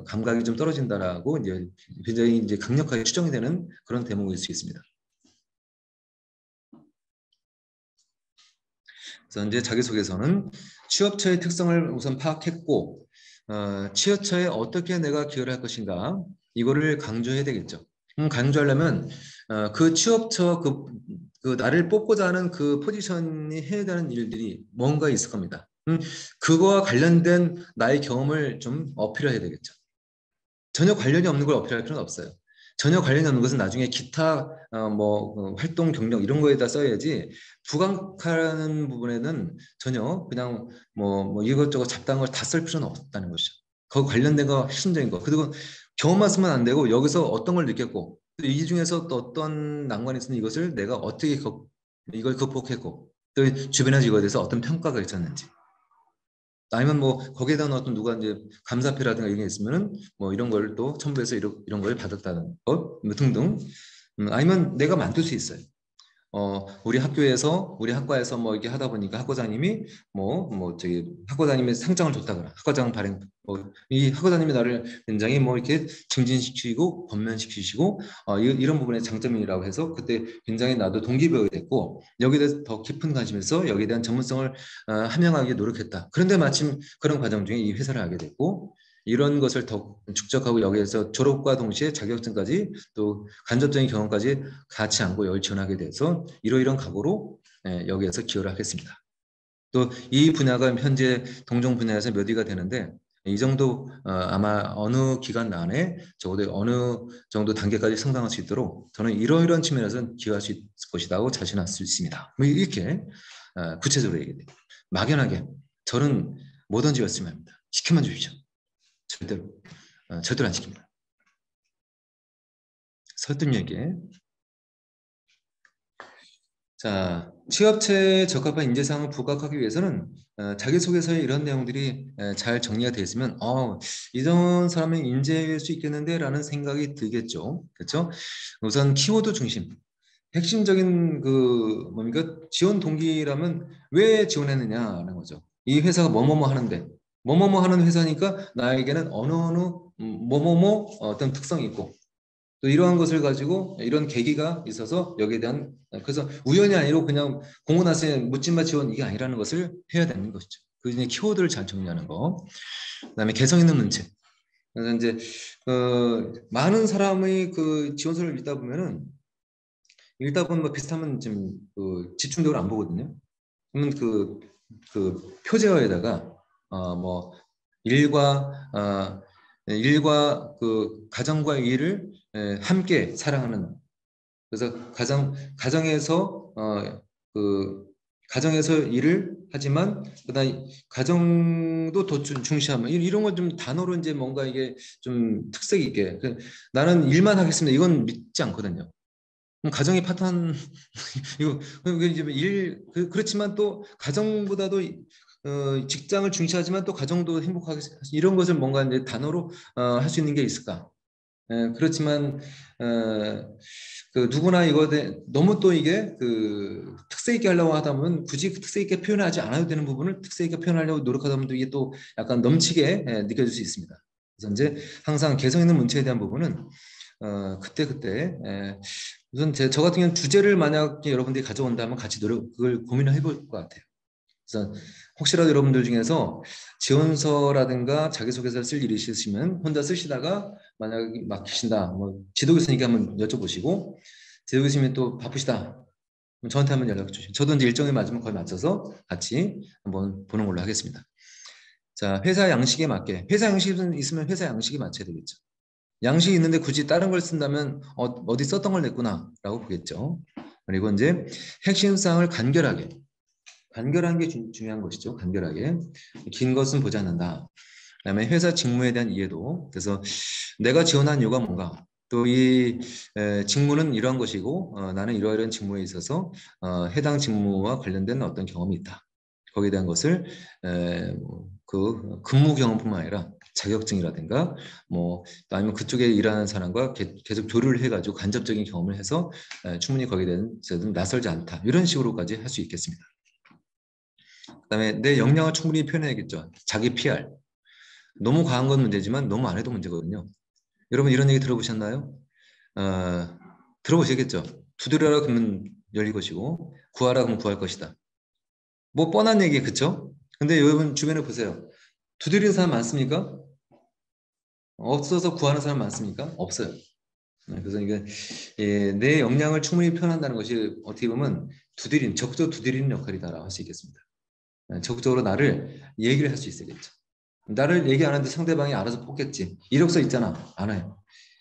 감각이 좀 떨어진다라고 이제 굉장히 이제 강력하게 추정이 되는 그런 대목일 수 있습니다. 그래서 이제 자기소개서는 취업처의 특성을 우선 파악했고 취업처에 어떻게 내가 기여를 할 것인가 이거를 강조해야 되겠죠. 강조하려면 그 취업처 그 나를 뽑고자 하는 그 포지션이 해야 되는 일들이 뭔가 있을 겁니다. 그거와 관련된 나의 경험을 좀 어필해야 되겠죠. 전혀 관련이 없는 걸 어필할 필요는 없어요. 전혀 관련이 없는 것은 나중에 기타 활동 경력 이런 거에다 써야지 부강하는 부분에는 전혀 그냥 뭐 이것저것 잡다한 걸 다 쓸 필요는 없다는 것이죠. 그 관련된 거 핵심적인 거 그리고 경험만 쓰면 안 되고 여기서 어떤 걸 느꼈고 이 중에서 또 어떤 난관이 있으면 이것을 내가 어떻게 이걸 극복했고 또 주변에서 이거에 대해서 어떤 평가가 있었는지 아니면 뭐 거기에 대한 어떤 누가 이제 감사패라든가 이런 게 있으면은 뭐 이런 걸 또 첨부해서 이런 걸 받았다는 것 뭐 등등 아니면 내가 만들 수 있어요. 우리 학교에서 우리 학과에서 뭐 이렇게 하다 보니까 학과장님이 저기 학과장님의 상장을 줬다거나 학과장 발행 이 학과장님이 나를 굉장히 뭐 이렇게 증진시키고 권면시키시고 이런 부분의 장점이라고 해서 그때 굉장히 나도 동기부여가 됐고 여기에 대해서 더 깊은 관심에서 여기에 대한 전문성을 함양하기 노력했다. 그런데 마침 그런 과정 중에 이 회사를 알게 됐고 이런 것을 더 축적하고 여기에서 졸업과 동시에 자격증까지 또 간접적인 경험까지 같이 안고 여기 지원하게 돼서 이러이러한 각오로 여기에서 기여를 하겠습니다. 또 이 분야가 현재 동종 분야에서 몇 위가 되는데 이 정도 아마 어느 기간 안에 적어도 어느 정도 단계까지 성장할 수 있도록 저는 이러이러한 측면에서 기여할 수 있을 것이라고 자신할 수 있습니다. 뭐 이렇게 구체적으로 얘기해요. 막연하게 저는 뭐든지 열심히 합니다. 시켜만 주십시오. 절대로 안 시킵니다. 설득력에 자, 취업체에 적합한 인재상을 부각하기 위해서는 자기소개서에 이런 내용들이 잘 정리가 되어 있으면 이런 사람은 인재일 수 있겠는데 라는 생각이 들겠죠. 그렇죠? 우선 키워드 중심. 핵심적인 그 뭡니까? 지원 동기라면 왜 지원했느냐는 거죠. 이 회사가 뭐뭐뭐 하는데 뭐뭐뭐 하는 회사니까 나에게는 어느 뭐뭐뭐 어떤 특성이 있고 또 이러한 것을 가지고 이런 계기가 있어서 여기에 대한 그래서 우연이 아니고 그냥 공고 나서 묻지마 지원 이게 아니라는 것을 해야 되는 것이죠. 그 이제 키워드를 잘 정리하는 거. 그다음에 개성 있는 문체. 그래서 이제 많은 사람의 그 지원서를 읽다 보면 뭐 비슷하면 좀 집중적으로 안 보거든요. 그러면 그 표제어에다가 뭐 일과 일과 그 가정과 일을 함께 사랑하는 그래서 가정에서 그 가정에서 일을 하지만 그다음 가정도 더 중시하면 이런 건 좀 단어로 이제 뭔가 이게 좀 특색 있게 나는 일만 하겠습니다. 이건 믿지 않거든요. 그럼 가정의 파탄 이거 이제 그렇지만 또 가정보다도 직장을 중시하지만 또 가정도 행복하게 이런 것을 뭔가 이제 단어로 할 수 있는 게 있을까? 그렇지만 그 누구나 너무 또 이게 그 특색 있게 하려고 하다 보면 굳이 그 특색 있게 표현하지 않아도 되는 부분을 특색 있게 표현하려고 노력하다 보면 또 이게 또 약간 넘치게 느껴질 수 있습니다. 그래서 이제 항상 개성 있는 문체에 대한 부분은 그때 우선 저 같은 경우는 주제를 만약에 여러분들이 가져온다면 같이 그걸 고민을 해볼 것 같아요. 그래서 혹시라도 여러분들 중에서 지원서라든가 자기소개서를 쓸 일이 있으시면 혼자 쓰시다가 만약에 막히신다, 뭐 지도교수님께 한번 여쭤보시고 지도교수님이 또 바쁘시다, 그럼 저한테 한번 연락 주시죠. 저도 이제 일정에 맞으면 거의 맞춰서 같이 한번 보는 걸로 하겠습니다. 자, 회사 양식에 맞게 회사 양식이 있으면 회사 양식에 맞춰야 되겠죠. 양식이 있는데 굳이 다른 걸 쓴다면 어디 썼던 걸 냈구나라고 보겠죠. 그리고 이제 핵심 사항을 간결한 게 중요한 것이죠. 간결하게. 긴 것은 보지 않는다. 그다음에 회사 직무에 대한 이해도. 그래서 내가 지원한 이유가 뭔가. 또 이 직무는 이러한 것이고 나는 이러이러한 직무에 있어서 해당 직무와 관련된 어떤 경험이 있다. 거기에 대한 것을 그 근무 경험뿐만 아니라 자격증이라든가 뭐 아니면 그쪽에 일하는 사람과 계속 교류를 해가지고 간접적인 경험을 해서 충분히 거기에 대해서 낯설지 않다. 이런 식으로까지 할 수 있겠습니다. 그다음에 내 역량을 충분히 표현해야겠죠. 자기 PR. 너무 과한 건 문제지만 너무 안 해도 문제거든요. 여러분 이런 얘기 들어보셨나요? 어, 들어보시겠죠. 두드려라 그러면 열릴 것이고 구하라 그러면 구할 것이다. 뭐 뻔한 얘기 그쵸? 근데 여러분 주변에 보세요. 두드리는 사람 많습니까? 없어서 구하는 사람 많습니까? 없어요. 그래서 이게 내 역량을 충분히 표현한다는 것이 어떻게 보면 적극적으로 두드리는 역할이다라고 할 수 있겠습니다. 적극적으로 나를 얘기를 할 수 있어야겠죠. 나를 얘기 안 하는데 상대방이 알아서 뽑겠지. 이력서 있잖아. 안 해요.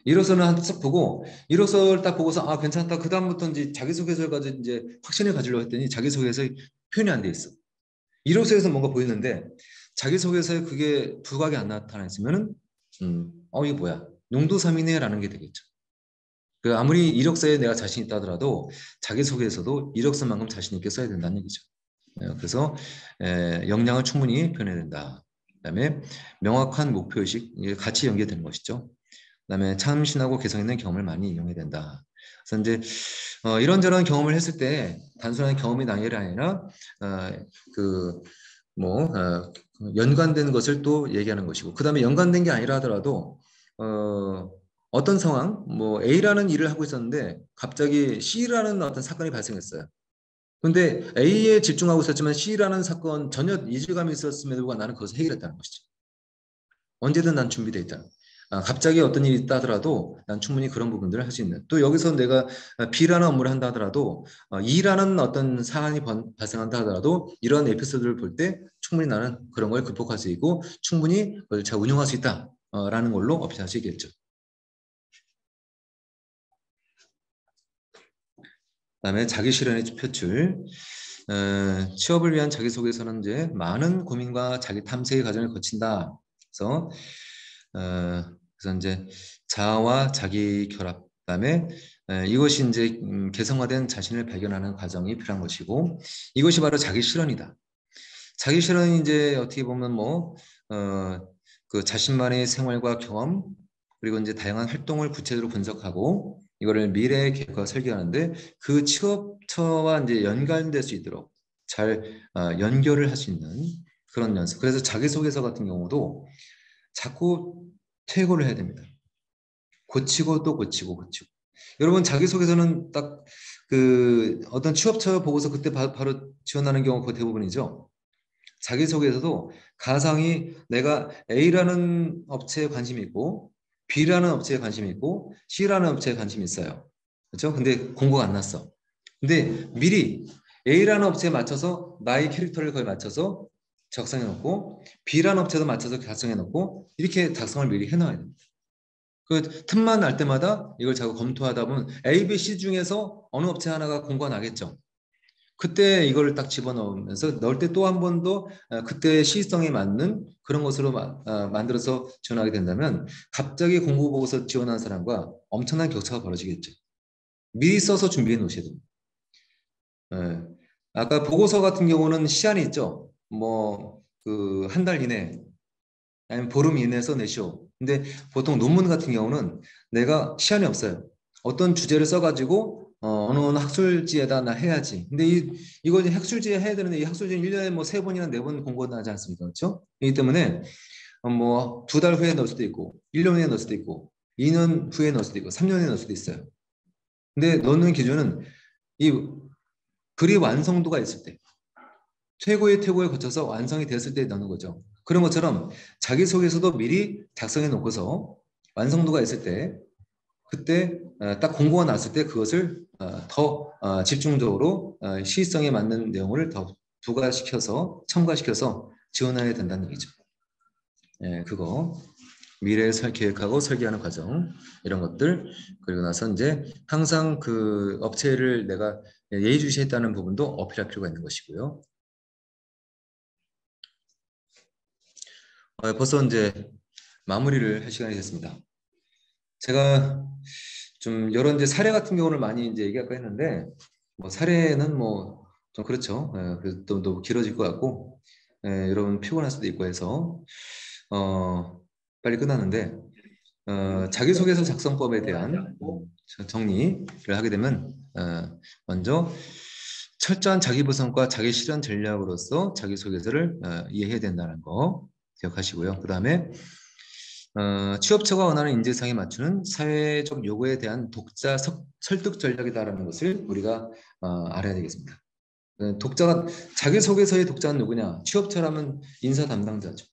이력서는 한번 보고 이력서를 딱 보고서 아 괜찮다. 그 다음부터 이제 자기소개서를 가지고 이제 확신을 가지려고 했더니 자기소개서에 표현이 안 돼 있어. 이력서에서 뭔가 보이는데 자기소개서에 그게 부각이 안 나타나 있으면은 이게 뭐야? 용도삼이네라는 게 되겠죠. 그 아무리 이력서에 내가 자신 있다 하더라도 자기소개에서도 이력서만큼 자신 있게 써야 된다는 얘기죠. 그래서 역량을 충분히 표현해야 된다. 그다음에 명확한 목표의식, 이게 같이 연계되는 것이죠. 그다음에 참신하고 개성 있는 경험을 많이 이용해야 된다. 그래서 이제 이런저런 경험을 했을 때 단순한 경험이 나열이 아니라 그뭐 연관된 것을 또 얘기하는 것이고, 그다음에 연관된 게 아니라 하더라도 어떤 상황, 뭐 A라는 일을 하고 있었는데 갑자기 C라는 어떤 사건이 발생했어요. 근데 A에 집중하고 있었지만 C라는 사건 전혀 이질감이 있었음에도 불구하고 나는 그것을 해결했다는 것이죠. 언제든 난 준비되어 있다. 갑자기 어떤 일이 있다 하더라도 난 충분히 그런 부분들을 할 수 있는. 또 여기서 내가 B라는 업무를 한다 하더라도 E라는 어떤 사안이 발생한다 하더라도 이런 에피소드를 볼 때 충분히 나는 그런 걸 극복할 수 있고 충분히 그걸 잘 운영할 수 있다라는 걸로 어필할 수 있겠죠. 그다음에 자기 실현의 표출. 취업을 위한 자기소개서는 이제 많은 고민과 자기 탐색의 과정을 거친다. 그래서 그래서 이제 자아와 자기 결합, 그다음에 이것이 이제 개성화된 자신을 발견하는 과정이 필요한 것이고 이것이 바로 자기 실현이다. 자기 실현이 이제 어떻게 보면 그 자신만의 생활과 경험 그리고 이제 다양한 활동을 구체적으로 분석하고 이거를 미래 계획과 설계하는데 그 취업처와 이제 연관될 수 있도록 잘 연결을 할 수 있는 그런 연습. 그래서 자기소개서 같은 경우도 자꾸 퇴고를 해야 됩니다. 고치고 또 고치고 고치고. 여러분 자기소개서는 딱 그 어떤 취업처 보고서 그때 바로 지원하는 경우가 거의 대부분이죠. 자기소개서도 가상이 내가 A라는 업체에 관심이 있고 B라는 업체에 관심이 있고 C라는 업체에 관심이 있어요. 그렇죠? 근데 공고가 안 났어. 근데 미리 A라는 업체에 맞춰서 나의 캐릭터를 거의 맞춰서 작성해 놓고 B라는 업체도 맞춰서 작성해 놓고 이렇게 작성을 미리 해놔야 됩니다. 그 틈만 날 때마다 이걸 자꾸 검토하다 보면 A, B, C 중에서 어느 업체 하나가 공고가 나겠죠. 그때 이걸 딱 집어넣으면서 넣을 때 또 한 번 더 그때의 시성에 맞는 그런 것으로 만들어서 지원하게 된다면 갑자기 공고 보고서 지원한 사람과 엄청난 격차가 벌어지겠죠. 미리 써서 준비해 놓으셔야 됩니다. 예. 아까 보고서 같은 경우는 시한이 있죠. 뭐 그 한 달 이내 아니면 보름 이내에 써내시오. 근데 보통 논문 같은 경우는 내가 시한이 없어요. 어떤 주제를 써가지고 어느 학술지에다 나 해야지. 근데 이거 이제 학술지에 해야 되는데 이 학술지는 1년에 뭐 3번이나 4번 공고가 나지 않습니까? 그렇죠? 그렇기 때문에 뭐 2달 후에 넣을 수도 있고 1년 후에 넣을 수도 있고 2년 후에 넣을 수도 있고 3년 후에 넣을 수도 있어요. 근데 넣는 기준은 이 글이 완성도가 있을 때 최고의 퇴고에 거쳐서 완성이 됐을 때 넣는 거죠. 그런 것처럼 자기소개서도 미리 작성해 놓고서 완성도가 있을 때 그때 딱 공고가 났을 때 그것을 더 집중적으로 시의성에 맞는 내용을 더 부가시켜서 첨가시켜서 지원해야 된다는 얘기죠. 예, 그거 미래 계획하고 설계하는 과정 이런 것들 그리고 나서 이제 항상 그 업체를 내가 예의주시했다는 부분도 어필할 필요가 있는 것이고요. 벌써 이제 마무리를 할 시간이 됐습니다. 제가 좀 여러 이제 사례 같은 경우를 많이 이제 얘기할까 했는데 뭐 사례는 뭐 좀 그렇죠. 그래서 또 길어질 것 같고 여러분 피곤할 수도 있고 해서 빨리 끝났는데 자기소개서 작성법에 대한 정리를 하게 되면 먼저 철저한 자기보상과 자기실현 전략으로서 자기소개서를 이해해야 된다는 거 기억하시고요. 그 다음에 취업처가 원하는 인재상에 맞추는 사회적 요구에 대한 독자 설득 전략이다라는 것을 우리가 알아야 되겠습니다. 독자가 자기소개서의 독자는 누구냐? 취업처라면 인사 담당자죠.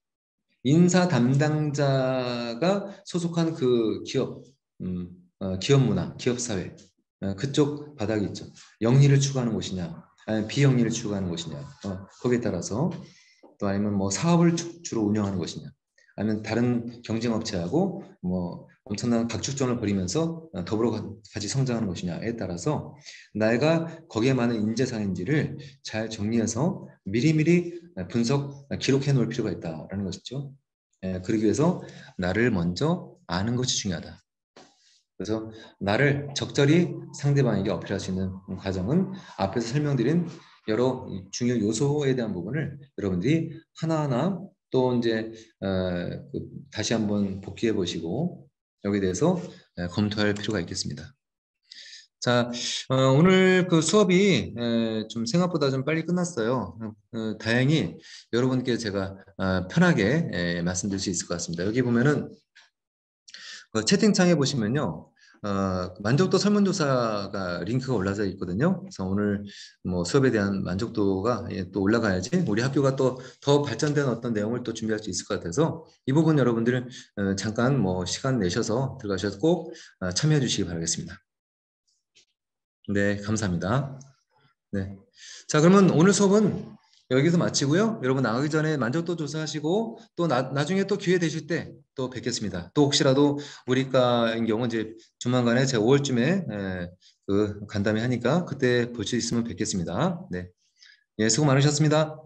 인사 담당자가 소속한 그 기업, 기업 문화, 기업 사회 그쪽 바닥이 있죠. 영리를 추구하는 곳이냐, 아니면 비영리를 추구하는 곳이냐. 거기에 따라서 또 아니면 뭐 사업을 주로 운영하는 것이냐, 아니면 다른 경쟁 업체하고 뭐 엄청난 각축전을 벌이면서 더불어 같이 성장하는 것이냐에 따라서 내가 거기에 많은 인재상인지를 잘 정리해서 미리미리 분석, 기록해 놓을 필요가 있다라는 것이죠. 그러기 위해서 나를 먼저 아는 것이 중요하다. 그래서 나를 적절히 상대방에게 어필할 수 있는 과정은 앞에서 설명드린 여러 중요 요소에 대한 부분을 여러분들이 하나하나 또 이제 다시 한번 복귀해 보시고 여기에 대해서 검토할 필요가 있겠습니다. 자, 오늘 그 수업이 좀 생각보다 좀 빨리 끝났어요. 다행히 여러분께 제가 편하게 말씀드릴 수 있을 것 같습니다. 여기 보면은 그 채팅창에 보시면요. 만족도 설문조사가 링크가 올라져 있거든요. 그래서 오늘 뭐 수업에 대한 만족도가 또 올라가야지 우리 학교가 또 더 발전된 어떤 내용을 또 준비할 수 있을 것 같아서 이 부분 여러분들 잠깐 뭐 시간 내셔서 들어가셔서 꼭 참여해 주시기 바라겠습니다. 네, 감사합니다. 네. 자, 그러면 오늘 수업은 여기서 마치고요. 여러분 나가기 전에 만족도 조사하시고 또 나중에 또 기회 되실 때 또 뵙겠습니다. 또 혹시라도 우리과인 경우 이제 조만간에 제가 5월쯤에 그 간담회 하니까 그때 볼 수 있으면 뵙겠습니다. 네. 예, 수고 많으셨습니다.